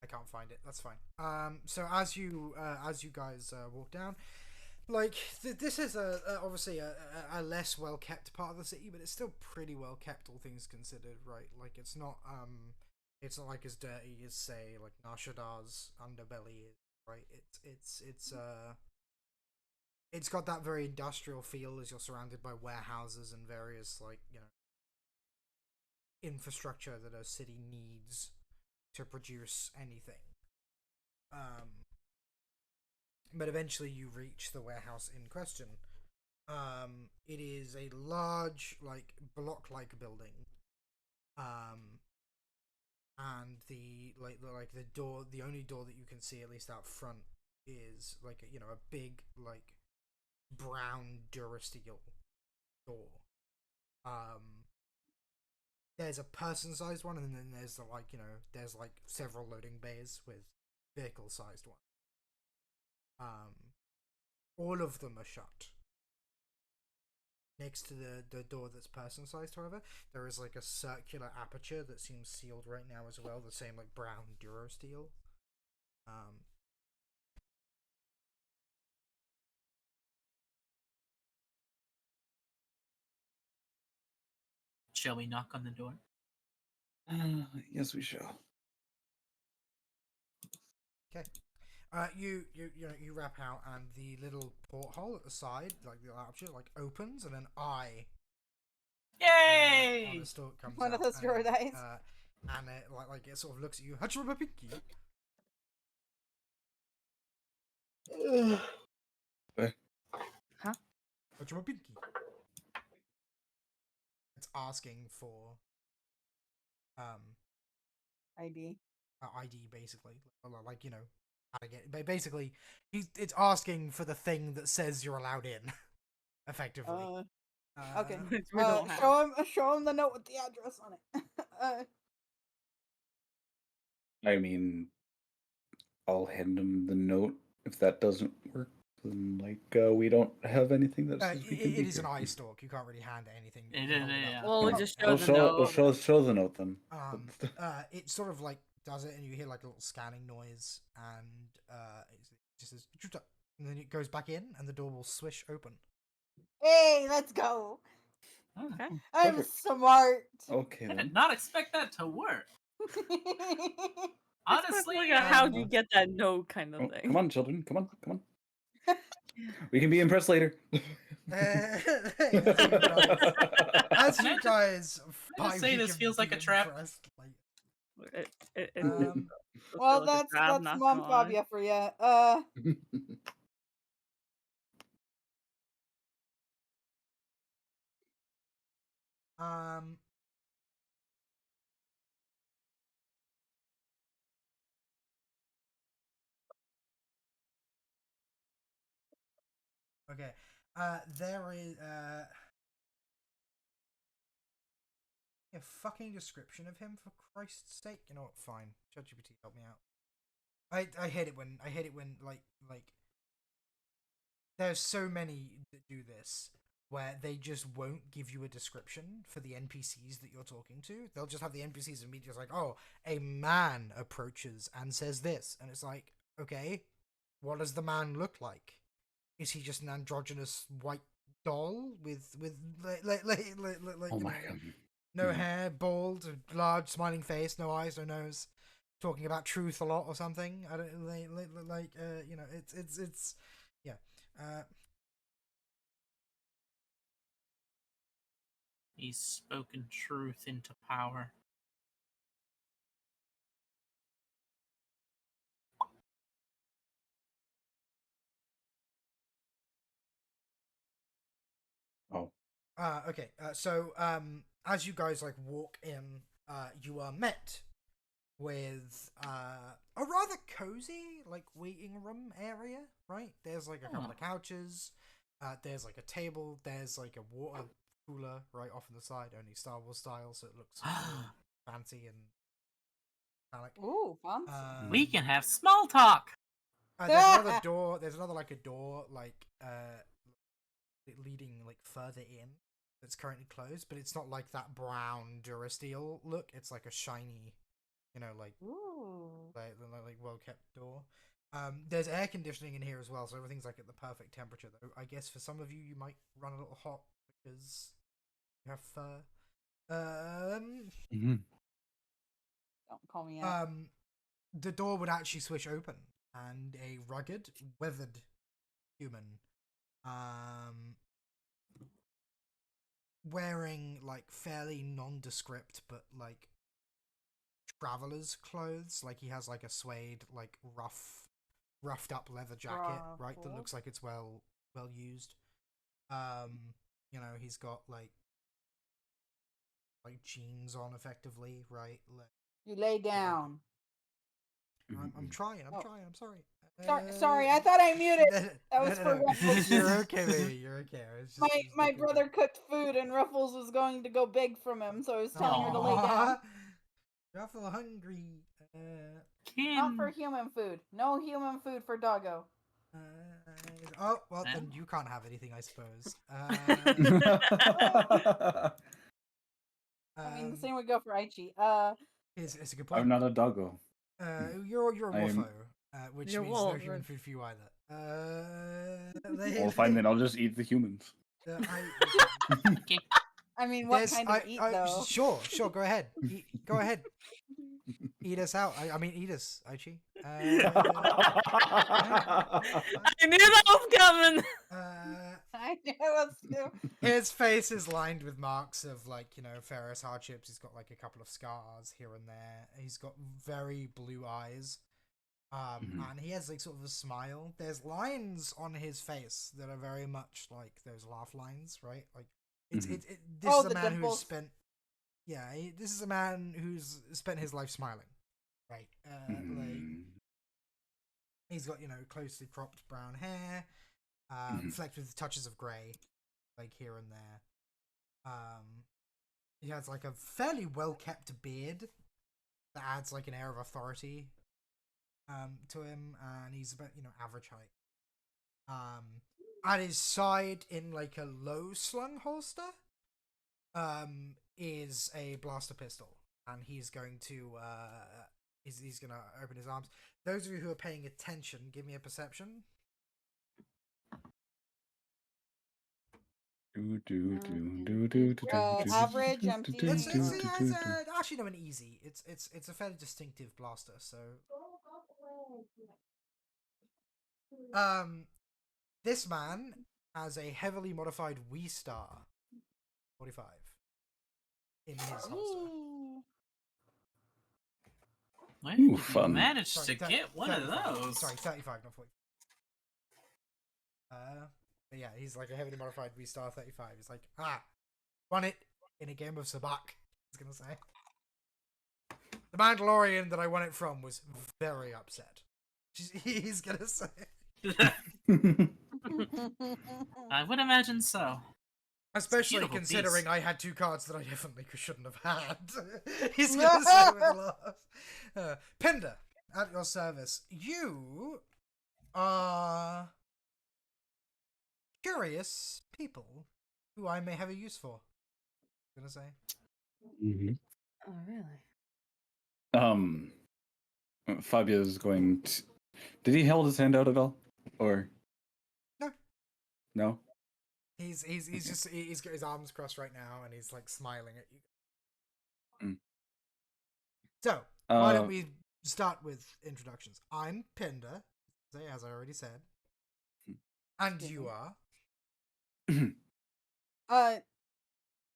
I can't find it. That's fine. So as you guys walk down, like this is obviously a less well kept part of the city, but it's still pretty well kept, all things considered, right? Like it's not like as dirty as say like Nar Shaddar's underbelly is, right? It's got that very industrial feel as you're surrounded by warehouses and various like infrastructure that a city needs to produce anything. But eventually you reach the warehouse in question. It is a large, like block-like building. And the door, the only door that you can see, at least out front, is like a big like brown Durasteel door. There's a person-sized one, and then there's there's like several loading bays with vehicle-sized ones. All of them are shut. Next to the door that's person-sized, however, there is like a circular aperture that seems sealed right now as well, the same like brown Durasteel. Shall we knock on the door? Yes, we shall. Okay. You wrap out, and the little porthole at the side, like the aperture, like opens, and an eye on Yay! a stalk comes One out. of those droid eyes. And it like it sort of looks at you. Hachirama Pinky. Huh? Hachirama Pinky. It's asking for ID. ID basically, like how to get. But basically, it's asking for the thing that says you're allowed in, effectively. Okay. Which we don't have. Show him the note with the address on it. I mean, I'll hand him the note. If that doesn't work, then we don't have anything that says we can be It is here. an eye stalk. You can't really hand anything. It You is, hold it yeah. up. Well, Oh, just show we'll the show, note. we'll show the note then. It sort of like does it, and you hear like a little scanning noise, and it just says, "Chuta," and then it goes back in, and the door will swish open. Hey, let's go. Okay. I'm Perfect. smart. Okay I then. did not expect that to work. Honestly, Like a how'd you get that note kind of Oh, thing. come on, children. Come on. We can be impressed later. As Can I you just- guys I just say finally this can feels like be a trap? impressed, like, It Um, feels Well, like a that's job, not Mom gonna lie. Fabia for you. um, okay. There is a fucking description of him, for Christ's sake. You know what? Fine. ChatGPT, help me out. I hate it when like there's so many that do this where they just won't give you a description for the NPCs that you're talking to. They'll just have the NPCs immediately just like, oh, a man approaches and says this, and it's like, okay, what does the man look like? Is he just an androgynous white doll with Oh you my know, god. no hair, bald, large smiling face, no eyes, no nose, talking about truth a lot or something? I don't it's yeah. He's spoken truth into power. Okay. So as you guys like walk in, you are met with a rather cozy like waiting room area. Right. There's like a couple of couches. There's like a table. There's like a water cooler right off on the side, only Star Wars style, so it looks all fancy and metallic. Ooh, fancy. We can have small talk. There's another door. There's another like a door like leading like further in that's currently closed, but it's not like that brown Durasteel look. It's like a shiny, like Ooh. like well kept door. There's air conditioning in here as well, so everything's like at the perfect temperature. Though I guess for some of you, you might run a little hot because you have fur. Mhm. Don't call me out. The door would actually switch open, and a rugged, weathered human, wearing like fairly nondescript but like traveler's clothes. Like he has like a suede, like roughed up leather jacket, right? That Ruffles. looks like it's well used. He's got like jeans on, effectively, right? You lay down. I'm trying. Oh. I'm sorry. Sorry, I thought I muted. That was for Ruffles. You're okay, baby. You're okay. My brother cooked food and Ruffles was going to go big from him, so I was telling her to lay down. Ruffle hungry. Not for human food. No human food for doggo. Oh, well, then you can't have anything, I suppose. I mean, the same would go for Aichi. It's a good point. I'm not a doggo. You're a I am- Wolfo, which You're means no wolf, human right. food for you either. Well, fine then. I'll just eat the humans. I mean, what kind of eat though? Sure, go ahead. Go ahead. Eat us out. I mean, eat us, Aichi. I knew that was coming. I knew it was too. His face is lined with marks of Ferris hardships. He's got like a couple of scars here and there. He's got very blue eyes. And he has like sort of a smile. There's lines on his face that are very much like those laugh lines, right? Like this is a man who's spent this is a man who's spent his life smiling, right? Like he's got closely cropped brown hair, flecked with touches of grey, like here and there. He has like a fairly well kept beard that adds like an air of authority to him, and he's about average height. At his side, in like a low slung holster, is a blaster pistol, and he's going to he's gonna open his arms. Those of you who are paying attention, give me a perception. Average, empty. It's actually no, an easy. It's a fairly distinctive blaster. So this man has a heavily modified Wii Star 45 in his holster. Where did you fun. manage to get one of 35. those? Sorry, 35, not 40. But yeah, he's like a heavily modified Wii Star 35. He's like, won it in a game of Sabak. He's gonna say. The Mandalorian that I won it from was very upset. He's gonna say. I would imagine so. Especially considering piece. I had two cards that I definitely shouldn't have had. He's gonna say with a laugh. Pinder, at your service. You are curious people who I may have a use for. I'm gonna say. Oh, really? Fabio's going to... Did he hold his hand out at all? Or... No. No? He's got his arms crossed right now, and he's like smiling at you. So why don't we start with introductions? I'm Pinder, as I already said, and you are.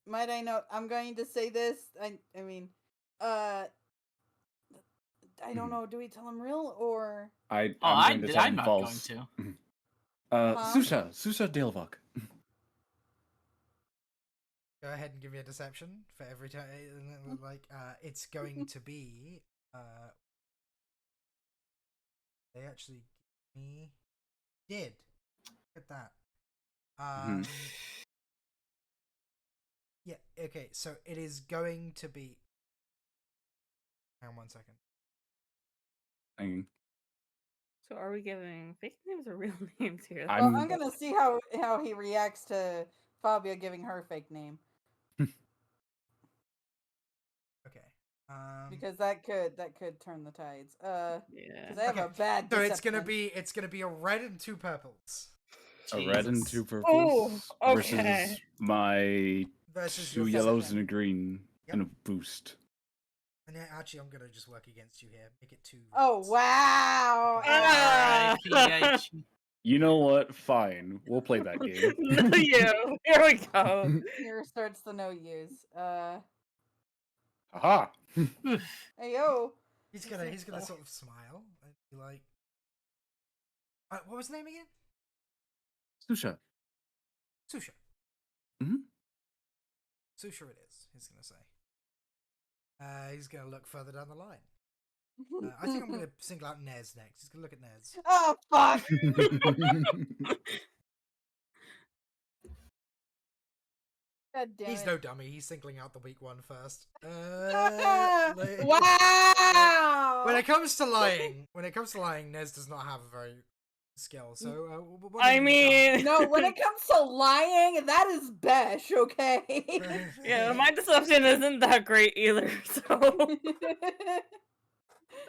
Might I note? I'm going to say this. I mean, I don't know. Do we tell him real or? I'm going to tell him not false. going to. Susha Delvok. Go ahead and give me a deception for every time. Like, it's going to be. They actually give me. Did. Look at that. Yeah. Okay. So it is going to be. Hang on 1 second. Hang So are we giving fake names or real names here? Well, I'm gonna see how he reacts to Fabia giving her fake name. Okay. Because that could turn the tides. Yeah. Because I have a bad. So Deception. it's gonna be a red and 2 purples. A red and Jesus. 2 purples okay. versus my Versus 2 your yellows deception. and a green Yep. and a boost. And then, actually, I'm gonna just work against you here. Make it 2. Oh wow! R.I.P. You know what? Fine. We'll play that game. No, you. Here we go. Here starts the no use. Haha. Hey yo. He's gonna sort of smile and be like, what was the name again? Susha. Susha. Mhm. Susha it is. He's gonna say. He's gonna look further down the line. I think I'm gonna single out Nez next. He's gonna look at Nez. Oh fuck! God damn He's it. no dummy. He's singling out the weak one first. Wow! When it comes to lying, Nez does not have a very skill. So what I do you mean, No, when it comes to lying, that is Besh, okay? yeah, my deception isn't that great either. So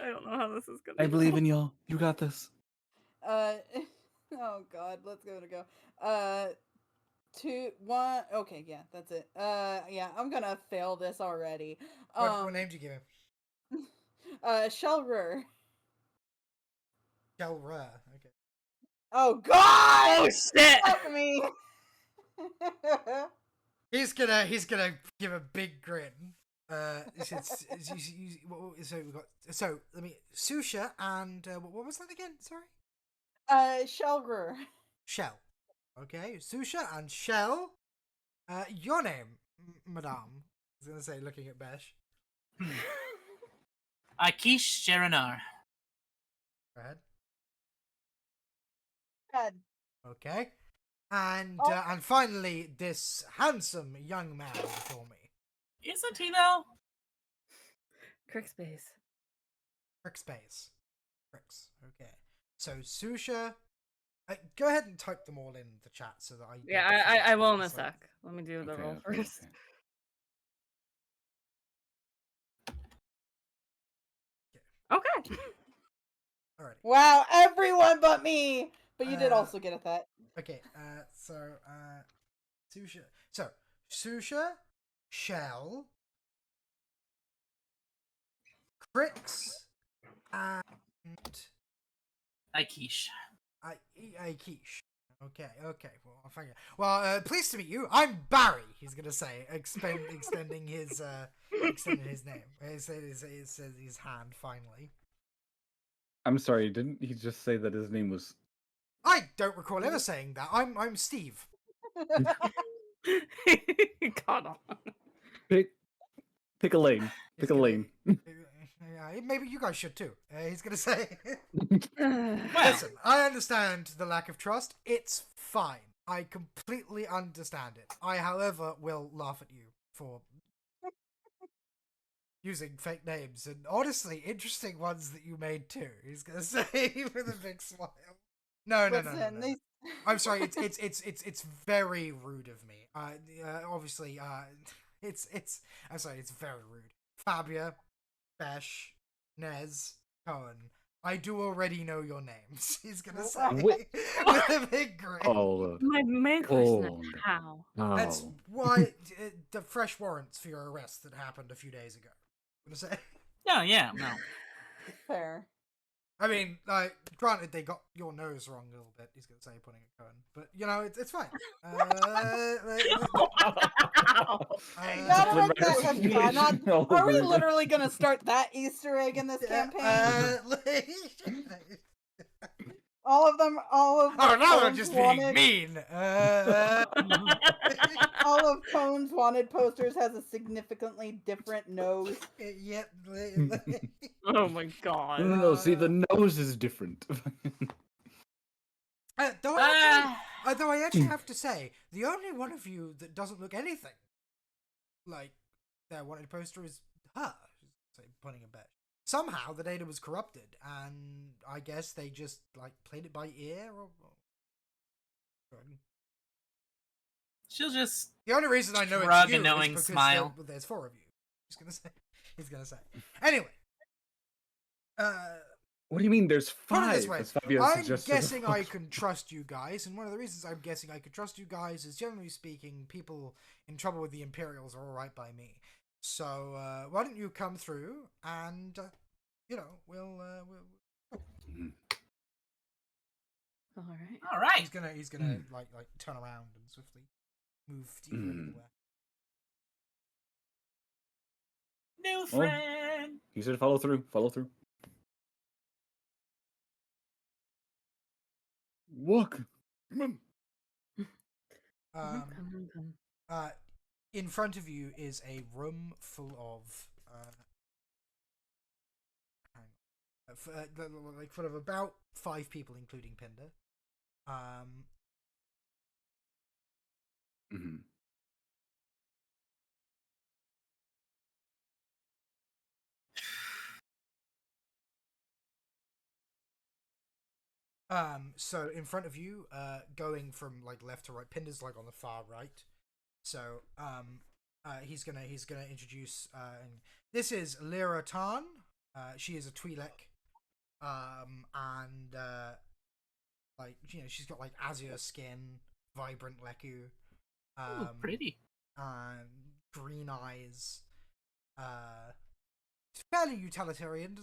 I don't know how this is gonna. I believe in y'all. You got this. oh god, let's give it a go. 2, 1. Okay, yeah, that's it. Yeah, I'm gonna fail this already. what name do you give him? Shelrer. Shelra. Okay. Oh god! Oh shit! Fuck me. He's gonna give a big grin. So let me Susha and what was that again? Sorry. Shelrer. Shell. Okay, Susha and Shell. Your name, Madame. I was gonna say, looking at Besh. Akish Jeranar. Go ahead. God. Okay. And Oh. and finally, this handsome young man before me. Isn't he though? Crickspace. Crickspace. Cricks. Okay. So Susha. Go ahead and type them all in the chat so that I. Yeah, I will in a sec. Let me do the roll first. Okay. Alright. Wow, everyone but me! But you did also get at that. Okay, Susha. So, Susha, Shell, Crix, and Akish. Aikish. Okay. Well, thank you. Well, pleased to meet you. I'm Barry. He's gonna say, extending his name. He says his hand finally. I'm sorry, didn't he just say that his name was... I don't recall ever saying that. I'm Steve. Caught on. Pick a lane. Pick a lane. Yeah, maybe you guys should too. He's gonna say. Well, Listen, I understand the lack of trust. It's fine. I completely understand it. I, however, will laugh at you for using fake names and honestly interesting ones that you made too. He's gonna say with a big smile. No. I'm sorry. It's very rude of me. Obviously, I'm sorry. It's very rude. Fabia, Besh, Nez, Cohen. I do already know your names. He's gonna say with a big grin. Oh, My main question is how? That's why the fresh warrants for your arrest that happened a few days ago. I'm gonna say. no. Fair. I mean, granted, they got your nose wrong a little bit. He's gonna say, pointing at Cohen, but you know, it's fine. Are we literally gonna start that Easter egg in this campaign? All of Oh, now they're Cone's just being wanted, mean. all of Cone's wanted posters has a significantly different nose. Yep. Oh my god. No. See, the nose is different. Though I actually have to say, the only one of you that doesn't look anything like their wanted poster is her. Say, pointing a bet. Somehow the data was corrupted, and I guess they just like played it by ear. She'll just The only reason I know shrug it's you a knowing is because smile. there's 4 of you. He's gonna say. Anyway, What do you mean? There's put it 5. this way, as Fabio I'm suggested guessing I above. can trust you guys, and one of the reasons I'm guessing I could trust you guys is, generally speaking, people in trouble with the Imperials are all right by me. So why don't you come through and we'll Mhm. All right. All right. he's gonna like turn around and swiftly move deeper into the way. New friend. You said follow through. Follow through. Walk. Come on. Come. In front of you is a room full of full of about 5 people, including Pinder. Mhm. So in front of you, going from like left to right, Pinder's like on the far right. So he's gonna introduce this is Lyra Tarn. She is a Twi'lek. And like she's got like azure skin, vibrant leku, Ooh, pretty. green eyes, fairly utilitarian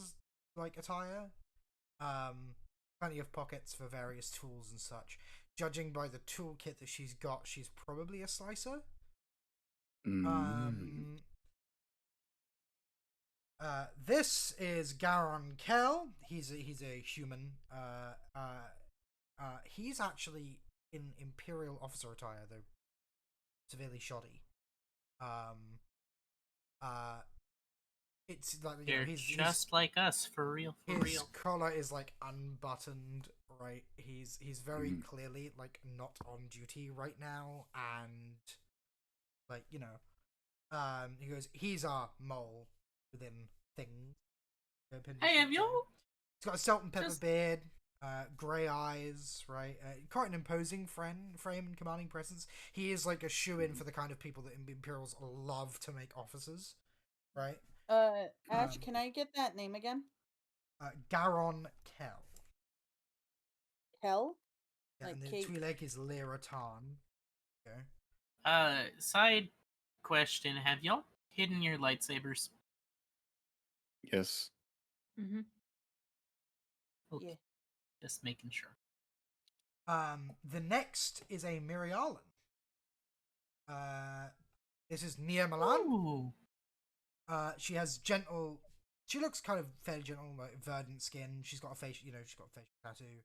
like attire. Plenty of pockets for various tools and such. Judging by the toolkit that she's got, she's probably a slicer. This is Garon Kell. He's a human. He's actually in Imperial officer attire, though severely shoddy. It's like They're just like us, for real. His collar is like unbuttoned, right? He's very Mhm. clearly like not on duty right now, and like he goes, he's our mole within things. Hey, have you He's got a salt and pepper just- beard, grey eyes, right? Quite an imposing frame and commanding presence. He is like a shoe-in for the kind of people that Imperials love to make officers, right? Ash, can I get that name again? Garon Kell. Kel? Yeah, Like and the Kate. Twi'lek is Lyra Tarn. Okay. Side question, have y'all hidden your lightsabers? Yes. Mm-hmm. Okay. Yeah. Just making sure. The next is a Mirialan. This is Nia Milan. Ooh. She has gentle. She looks kind of fairly gentle, like verdant skin. She's got a face. She's got a facial tattoo.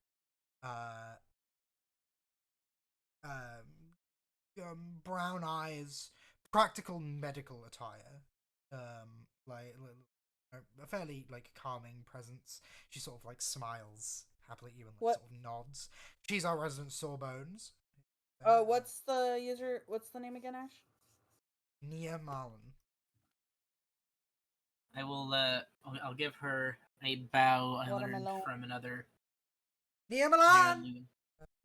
Brown eyes, practical medical attire. Like a fairly like calming presence. She sort of like smiles happily at you and like What? sort of nods. She's our resident Sawbones. What's the user? What's the name again, Ash? Nia Marlin. I will. I'll give her a bow. I learned Watermelon. from another. Nia Milan. Lugan.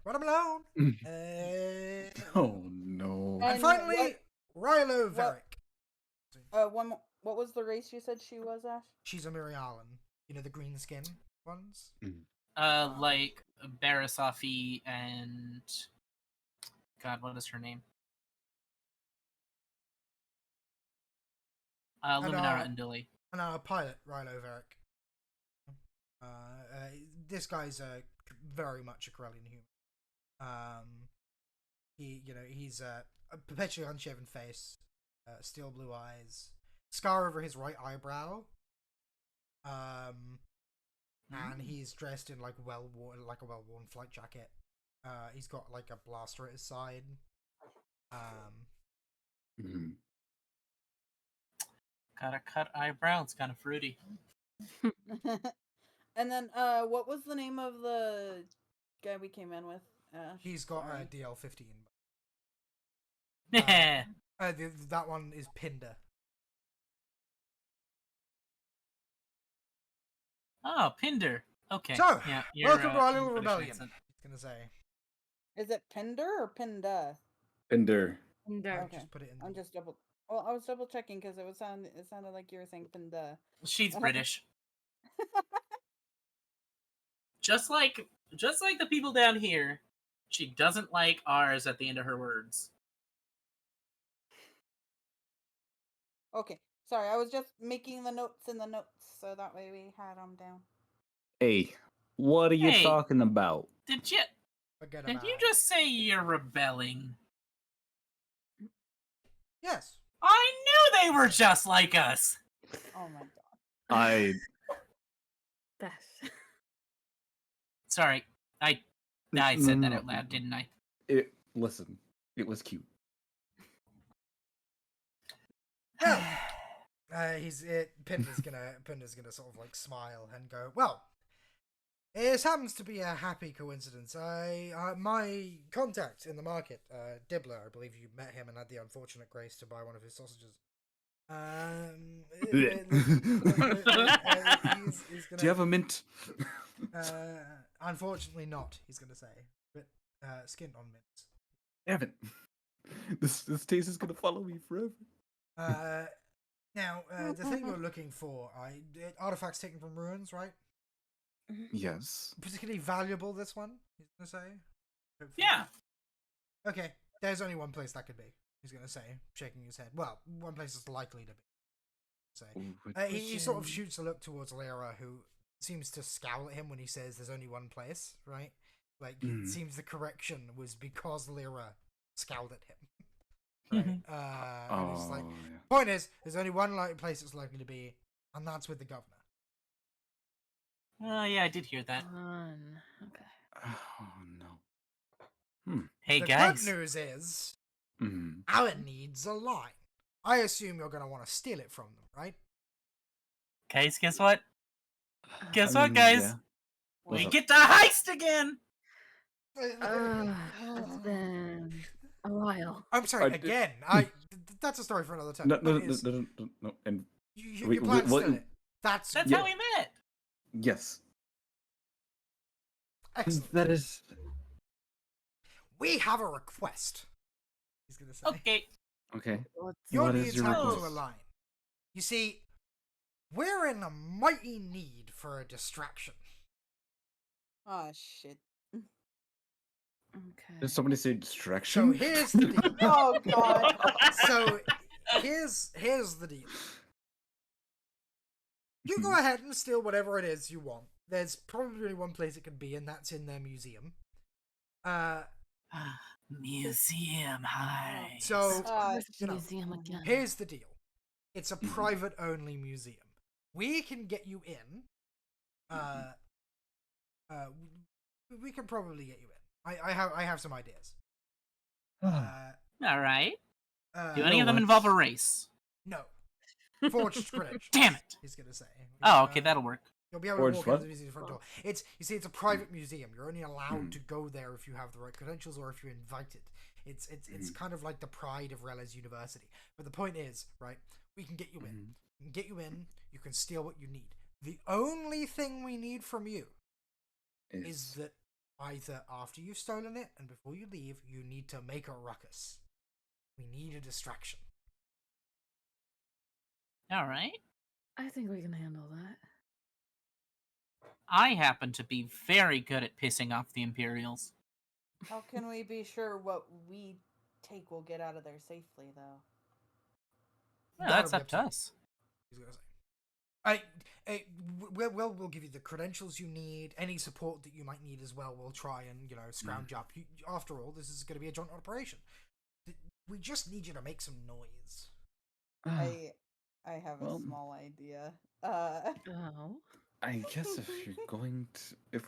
Run him alone. Oh no. And And finally, Rilo Varick. what was the race you said she was, Ash? She's a Mirialan. You know, the green skin ones? Like Barasafi and God, what is her name? Luminara and Dilly. And our pilot, Rilo Varick. This guy's very much a Corellian human. He's a perpetually unshaven face, steel blue eyes, scar over his right eyebrow. and he's dressed in like a well-worn flight jacket. He's got like a blaster at his side. Mhm. Got a cut eyebrow. It's kind of fruity. And then, what was the name of the guy we came in with? Ash? He's got Sorry. DL-15. Yeah. That one is Pinder. Oh, Pinder. Okay. So, yeah, welcome to our you're little British rebellion. accent. He's gonna say. Is it Pinder or Pinda? Pinder. There. Okay. Just put it in. I'm just double. Well, I was double checking because it sounded like you were saying Pinda. She's British. Just like the people down here, she doesn't like R's at the end of her words. Okay. Sorry, I was just making the notes in the notes so that way we had them down. Hey, what are you Hey. talking about? Did you Forget did about you it. just say you're rebelling? Yes. I knew they were just like us. Oh my god. I That's Sorry, I said that out loud, didn't I? Listen, it was cute. Well, Pinder's gonna sort of like smile and go, well, it happens to be a happy coincidence. My contact in the market, Dibbler, I believe you met him and had the unfortunate grace to buy one of his sausages. He's gonna, Do you have a mint? unfortunately not, he's gonna say, but skinned on mints. Damn it. This taste is gonna follow me forever. Now, the thing you're looking for, artifacts taken from ruins, right? Yes. Particularly valuable, this one, he's gonna say. Hopefully. Yeah. Okay, there's only one place that could be, he's gonna say, shaking his head. Well, one place is likely to be. Say. He sort of shoots a look towards Lyra, who seems to scowl at him when he says there's only one place, right? Like, it seems the correction was because Lyra scowled at him. Right? And he's like, yeah. point is, there's only one place it's likely to be, and that's with the governor. Oh, yeah, I did hear that. okay. Oh no. Hey, The guys. good news is, Mm. Alan needs a line. I assume you're going to want to steal it from them, right? Guys, guess what? Guess I what, mean, guys? yeah. We What's up? get to heist again! It's been a while. I'm sorry, I- again. That's a story for another time. No, Point is, no. And you wait, plan to what- steal it. That's That's Yeah. how we met. yes, excellent. that is. We have a request. He's going to say. Okay. Okay. Your What is needs your happen request? to align. You see, we're in a mighty need for a distraction. Oh shit. Okay. Did somebody say So distraction? here's the deal. Oh god. So here's the deal. You go ahead and steal whatever it is you want. There's probably only one place it can be, and that's in their museum. Museum high. So you know, Museum again. here's the deal. It's a private only museum. We can get you in. We can probably get you in. I have some ideas. All right. Do Uh, any of them involve a race? no. Forged credentials. Damn it. He's gonna say. Oh, okay, that'll work. You'll be able to Forged walk what? into the museum front door. It's a private museum. You're only allowed to go there if you have the right credentials or if you're invited. It's kind of like the pride of Rella's University. But the point is, right? We can get you in. We can get you in. You can steal what you need. The only thing we need from you is that either after you've stolen it and before you leave, you need to make a ruckus. We need a distraction. All right. I think we can handle that. I happen to be very good at pissing off the Imperials. How can we be sure what we take will get out of there safely, though? Well, That'll that's be up to you. us. He's gonna say. We'll give you the credentials you need, any support that you might need as well. We'll try and scrounge up. After all, this is going to be a joint operation. We just need you to make some noise. I have a Well- small idea. Oh. I guess if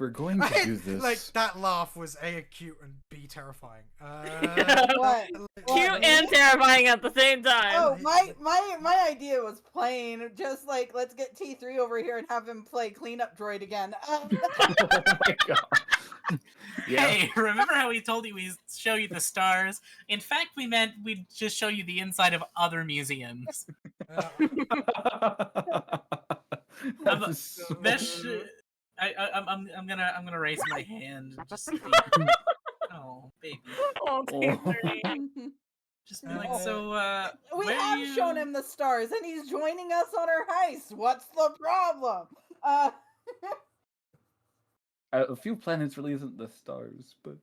we're going to do this, Like that laugh was A, cute, and B, terrifying. What? Cute What, and me? terrifying at the same time. Oh, my idea was plain. Just like, let's get T3 over here and have him play cleanup droid again. oh my god. Yeah. Hey, remember how we told you we'd show you the stars? In fact, we meant we'd just show you the inside of other museums. That I'm- is so- I'm gonna raise my hand and just be, oh baby, Oh, T3. just be like, Oh. so We where have you... shown him the stars, and he's joining us on our heist. What's the problem? A few planets really isn't the stars, but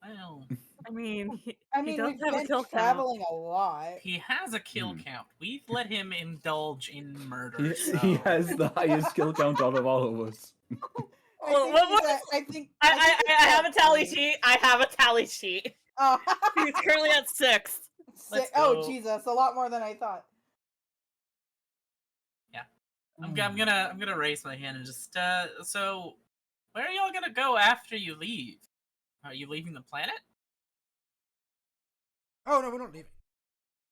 Well, I mean, he we've does have a been kill count. traveling a lot. he has a kill count. We've let him indulge in murder. he so... has the highest kill count out of all of us. I think I have a tally sheet. I have a tally sheet. Oh, He's currently at 6. Let's oh go. Jesus, a lot more than I thought. I'm gonna raise my hand and just so where are y'all gonna go after you leave? Are you leaving the planet? Oh no, we're not leaving.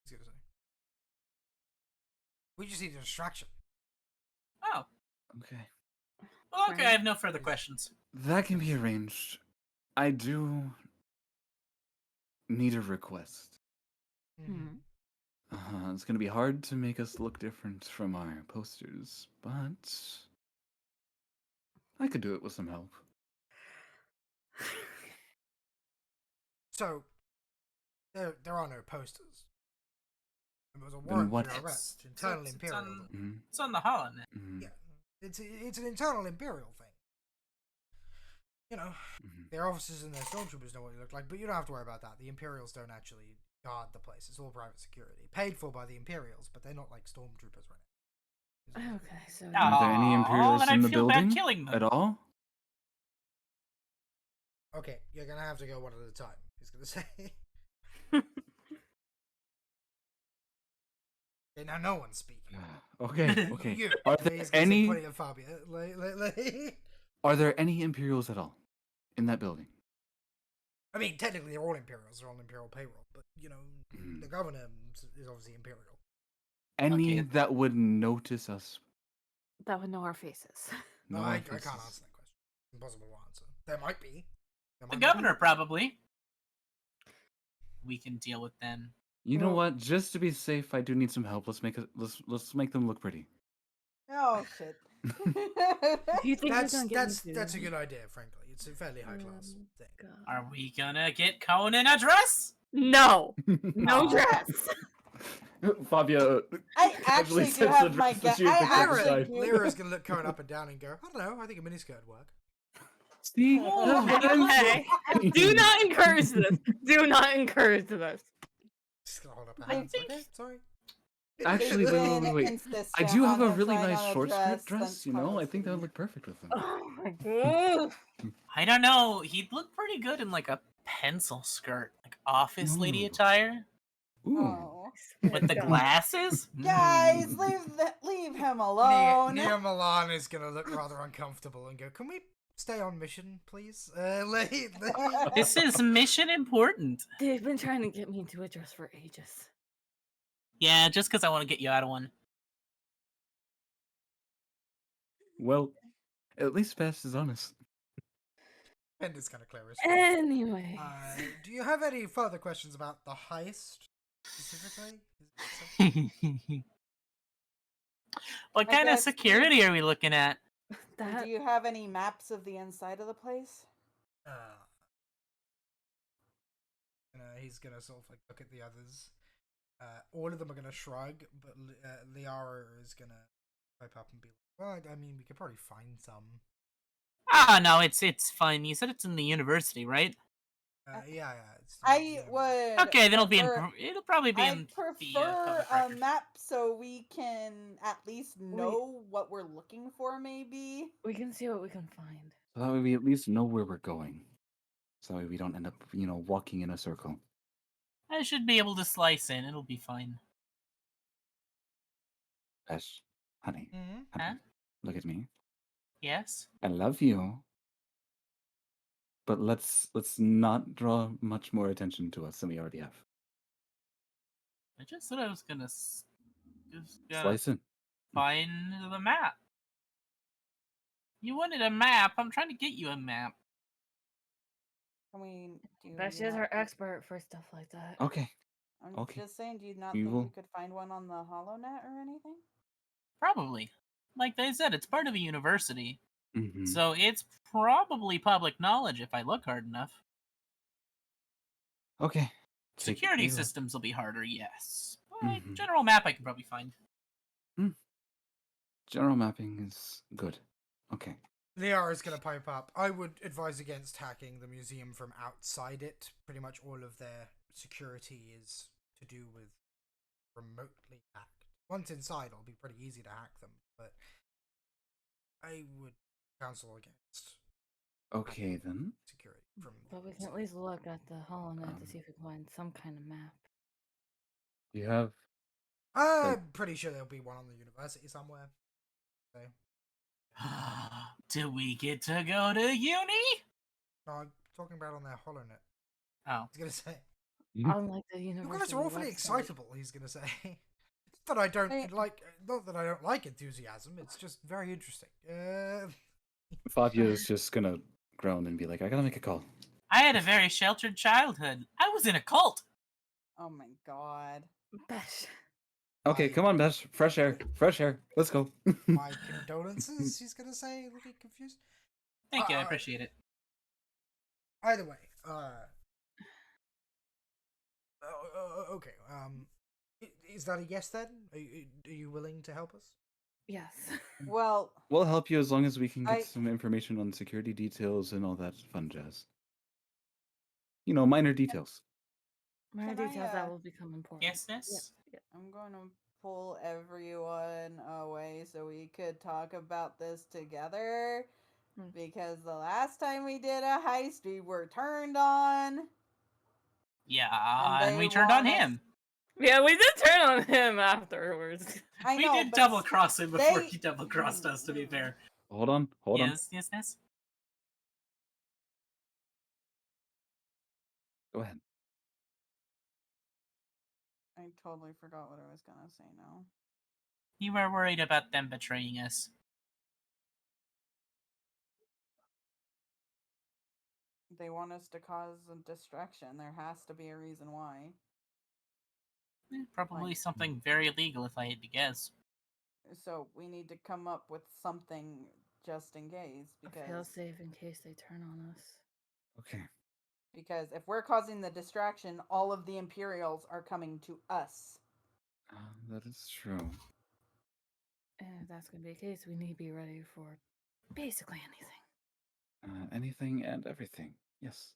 He's gonna say. We just need a distraction. Oh, Okay. well, okay. I have no further questions. That can be arranged. I do need a request. Hmm. It's gonna be hard to make us look different from our posters, but I could do it with some help. So, there are no posters. There was a Then warrant what? for your arrest. Internal Imperial. Mhm, It's on the holonet. mhm, Yeah, it's an internal Imperial thing. You know, mhm. their officers and their stormtroopers know what you look like, but you don't have to worry about that. The Imperials don't actually guard the place. It's all private security, paid for by the Imperials, but they're not like stormtroopers right now. Okay, so Are there any Aw, Imperials then in I the feel bad building killing them. at all? Okay, you're gonna have to go one at a time. He's gonna say. Okay, now no one's speaking. Okay, okay. You. Are there He's gonna say, any? pointing at Fabio. Are there any Imperials at all in that building? I mean, technically they're all Imperials. They're on Imperial payroll, but you know, Mhm. the governor is obviously Imperial. Any Okay. that would notice us? that would know our faces. No, No I faces. can't answer that question. Impossible to answer. There might be. There The might not be. governor, probably. We can deal with them. You know Well- what? Just to be safe, I do need some help. Let's make make them look pretty. Oh shit. Do you think That's you're gonna get me to do that's a that? good idea, frankly. It's a fairly high class thing. God. Are we gonna get Conan a dress? No, no Aw. dress. Fabio. I casually actually do sets have the my dress that guess. you I picked up actually aside. do. Lyra's gonna look Cohen up and down and go, I don't know, I think a miniskirt would work. See? Oh, Okay. Do not encourage this. Do not encourage this. Just gonna hold up her I hands. think- Okay, sorry. Actually, They've wait. been I consistent do have on a him really trying nice on a short skirt since dress, you know? I Carlos think that would City. look perfect with them. Oh my god. I don't know. He'd look pretty good in like a pencil skirt, like office lady Ooh. attire Ooh. Oh. with the glasses. Guys, Mm. leave him alone. Nia Milan is gonna look rather uncomfortable and go, can we stay on mission, please? This is mission important. They've been trying to get me into a dress for ages. Yeah, just because I want to get you out of one. Well, at least Bass is honest. And it's kind of clear. Anyway. Do you have any further questions about the heist specifically? What I kind of guess- security are we looking at? That Do you have any maps of the inside of the place? He's gonna sort of like look at the others. All of them are gonna shrug, but Liara is gonna pipe up and be like, "Well, I mean, we could probably find some." Ah, no, it's fine. You said it's in the university, right? Yeah. I would. Okay, then prefer- it'll probably be in I'd the prefer public a record. map so we can at least know what we're looking for, maybe. we can see what we can find. So that way we at least know where we're going. So that way we don't end up, walking in a circle. I should be able to slice in. It'll be fine. Bash, honey, Mm-hmm. honey, Huh? look at me. Yes? I love you, but let's not draw much more attention to us than we already have. I just said I was gonna Slice in. find the map. You wanted a map. I'm trying to get you a map. Can we do? But she's not her think- expert for stuff like that. Okay. I'm Okay. just saying. Do you not We think will- you could find one on the HoloNet or anything? Probably. Like they said, it's part of a university. Mhm. So it's probably public knowledge if I look hard enough. Okay. Take Security a look. systems will be harder, yes. But Mhm. general map I can probably find. General mapping is good. Okay. Liara is going to pipe up. I would advise against hacking the museum from outside it. Pretty much all of their security is to do with remotely hacked. Once inside, it'll be pretty easy to hack them, but I would counsel against Okay then. security from. But we can at least look at the HoloNet to Um, see if we can find some kind of map. You have I'm pretty sure there'll be one on the university somewhere. So, Do we get to go to uni? no, I'm talking about on their HoloNet. Oh. He's gonna say. Unlike the You university guys are awfully website. excitable. He's gonna say. Not that I don't Hey. like. Not that I don't like enthusiasm. It's just very interesting. 5 years just gonna groan and be like, I gotta make a call. I had a very sheltered childhood. I was in a cult. Oh my god. Besh. Okay, I- come on, Besh. Fresh air. Fresh air. Let's go. My condolences. He's gonna say, looking confused. Thank you, I appreciate it. Either way, okay. Is that a yes then? Are you willing to help us? Yes. Well, We'll help you as long as we can get I- some information on security details and all that fun jazz. You know, minor details. Minor Can I, details that will become important. Yes, yes? Yeah. I'm going to pull everyone away so we could talk about this together. Hmm. Because the last time we did a heist, we were turned on. Yeah, And and we they turned on want us- him. Yeah, we did turn on him afterwards. I We know, did but double cross him before they- he double crossed us, to be fair. Hold on. Hold on. Yes, yes, yes. Go ahead. I totally forgot what I was gonna say now. You were worried about them betraying us. They want us to cause a distraction. There has to be a reason why. Probably Like- something very illegal, if I had to guess. So we need to come up with something just in case, A fail because safe in case they turn on us. Okay. if we're causing the distraction, all of the Imperials are coming to us. That is true. And if that's going to be the case, we need to be ready for basically anything. Anything and everything. Yes.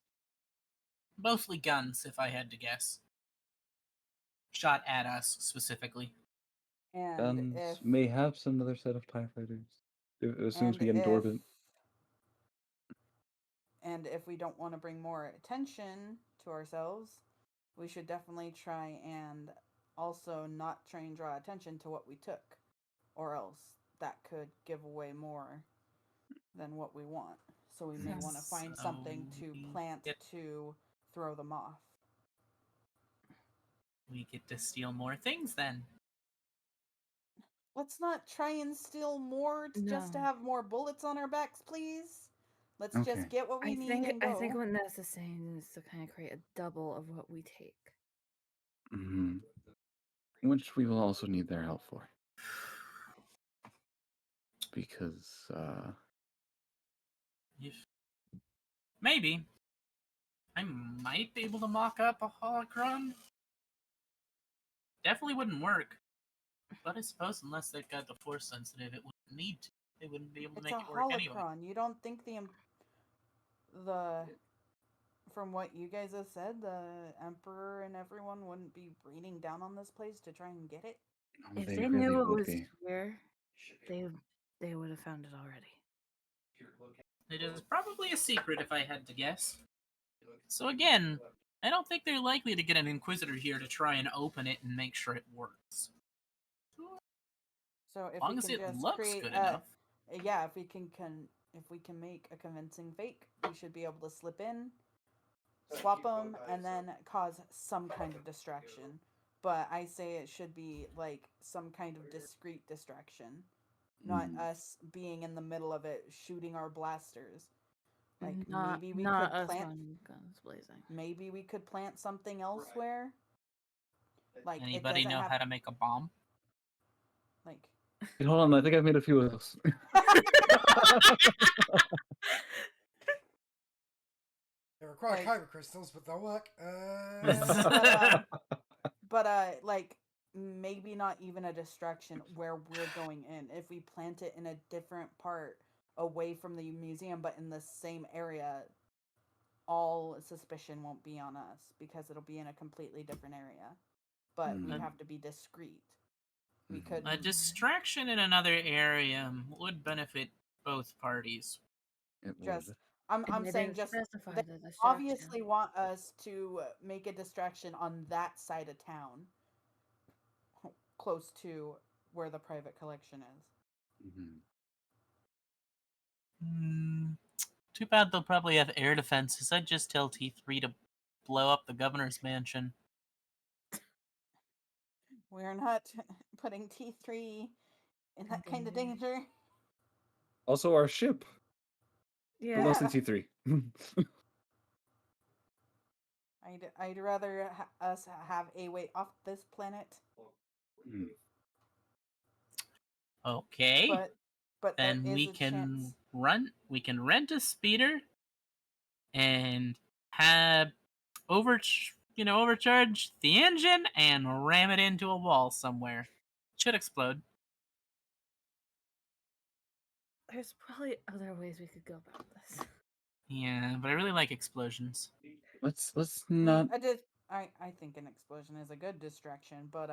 Mostly guns, if I had to guess. Shot at us, specifically. And Guns if may have some other set of TIE fighters. As soon as we get into orbit. And if we don't want to bring more attention to ourselves, we should definitely try and also not try and draw attention to what we took, or else that could give away more than what we want. So we may want to find something So to we plant get- to throw them off. We get to steal more things then. Let's not try and steal more just to No. have more bullets on our backs, please. Let's Okay. just get what we need and go. I think what Ness is saying is to kind of create a double of what we take. Hmm. Which we will also need their help for. Because, If... Maybe. I might be able to mock up a holocron. Definitely wouldn't work. But I suppose unless they've got the force sensitive, it wouldn't need to. They wouldn't be able to It's make a it work anyway. holocron. You don't think from what you guys have said, the Emperor and everyone wouldn't be raining down on this place to try and get it? If they they really knew it would was be. here, they would have found it already. It is probably a secret if I had to guess. So again, I don't think they're likely to get an Inquisitor here to try and open it and make sure it works. So if Long we as can it just looks create good a, enough. yeah, if we can make a convincing fake, we should be able to slip in, swap them, and then cause some kind of distraction. But I say it should be like some kind of discreet distraction, not us being in the middle of it shooting our blasters. Like maybe we not could us plant running guns blazing. maybe we could plant something elsewhere. Like it Anybody doesn't know have how to make a bomb? like Wait, hold on, I think I've made a few of those. They require Like- kyber crystals, but they'll work. but like maybe not even a distraction where we're going in. If we plant it in a different part away from the museum but in the same area, all suspicion won't be on us because it'll be in a completely different area. But we Mm. have to be discreet. We Mhm. could A distraction in another area would benefit both parties. It just would. I'm And they saying didn't just specify they the distraction. obviously want us to make a distraction on that side of town close to where the private collection is. Mhm. Too bad they'll probably have air defenses. I'd just tell T3 to blow up the governor's mansion. We're not putting T3 in that kind of danger. Also, our ship, Yeah. but mostly T3. I'd rather us have a way off this planet. Mm. Okay. But there Then is we a can chance. rent a speeder and have overcharge the engine and ram it into a wall somewhere. Should explode. There's probably other ways we could go about this. Yeah, but I really like explosions. Let's I mean, not. I think an explosion is a good distraction, but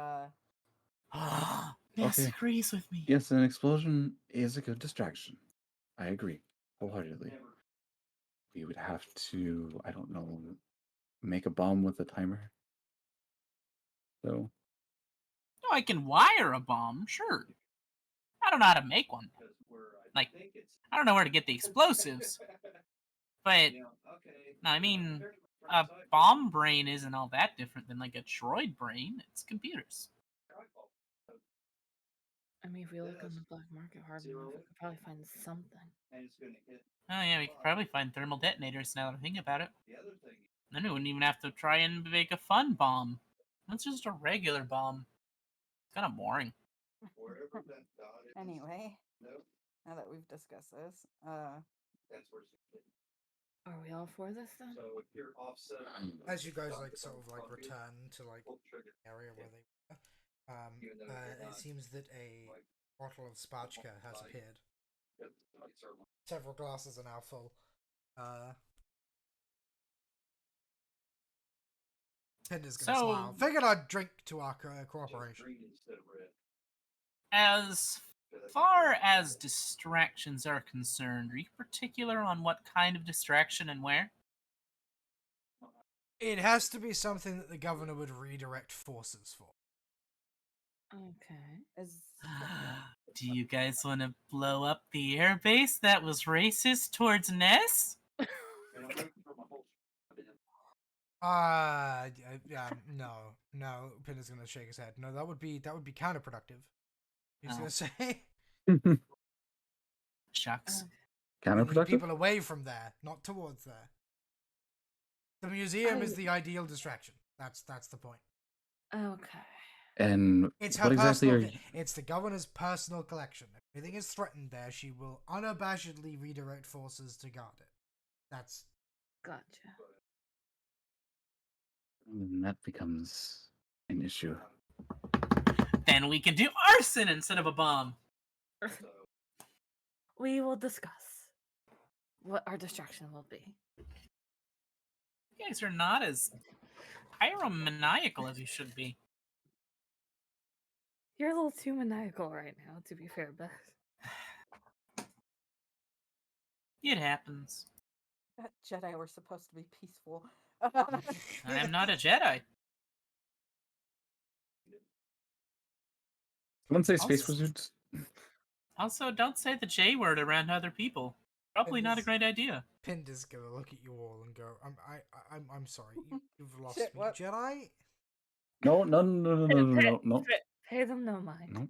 Ness Okay. agrees with me. Yes, an explosion is a good distraction. I agree wholeheartedly. We would have to, I don't know, make a bomb with a timer. So No, I can wire a bomb, sure. I don't know how to make one. Like, I don't know where to get the explosives. But, no, I mean, a bomb brain isn't all that different than like a droid brain. It's computers. I mean, if we look on the black market hard enough, we could probably find something. Oh yeah, we could probably find thermal detonators now that I think about it. Then we wouldn't even have to try and make a fun bomb. That's just a regular bomb. It's kind of boring. anyway, now that we've discussed this, Are we all for this then? As you guys like sort of like return to like the area where they were, it seems that a bottle of spatchka has appeared. Several glasses are now full. Pinder's gonna smile. Figured I'd drink to our cooperation. As far as distractions are concerned, are you particular on what kind of distraction and where? It has to be something that the governor would redirect forces for. Okay. Do you guys want to blow up the airbase that was racist towards Ness? No. Pinder's gonna shake his head. No, that would be counterproductive. He's gonna say. Shucks. We need counterproductive. people away from there, not towards there. The museum is the ideal distraction. That's the point. Okay. And It's her what exactly personal. are you? It's the governor's personal collection. If anything is threatened there, she will unabashedly redirect forces to guard it. That's Gotcha. And that becomes an issue. Then we can do arson instead of a bomb. We will discuss what our distraction will be. You guys are not as pyromaniacal as you should be. You're a little too maniacal right now, to be fair, Beth. It happens. Jedi were supposed to be peaceful. I'm not a Jedi. Someone say I'll space s- wizards. Also, don't say the J word around other people. Probably not a this- great idea. Pinder's gonna look at you all and go, I'm sorry, you've lost Shit, me, what? Jedi. No, no, no, no, no, no, no, no. Pay them no mind. No.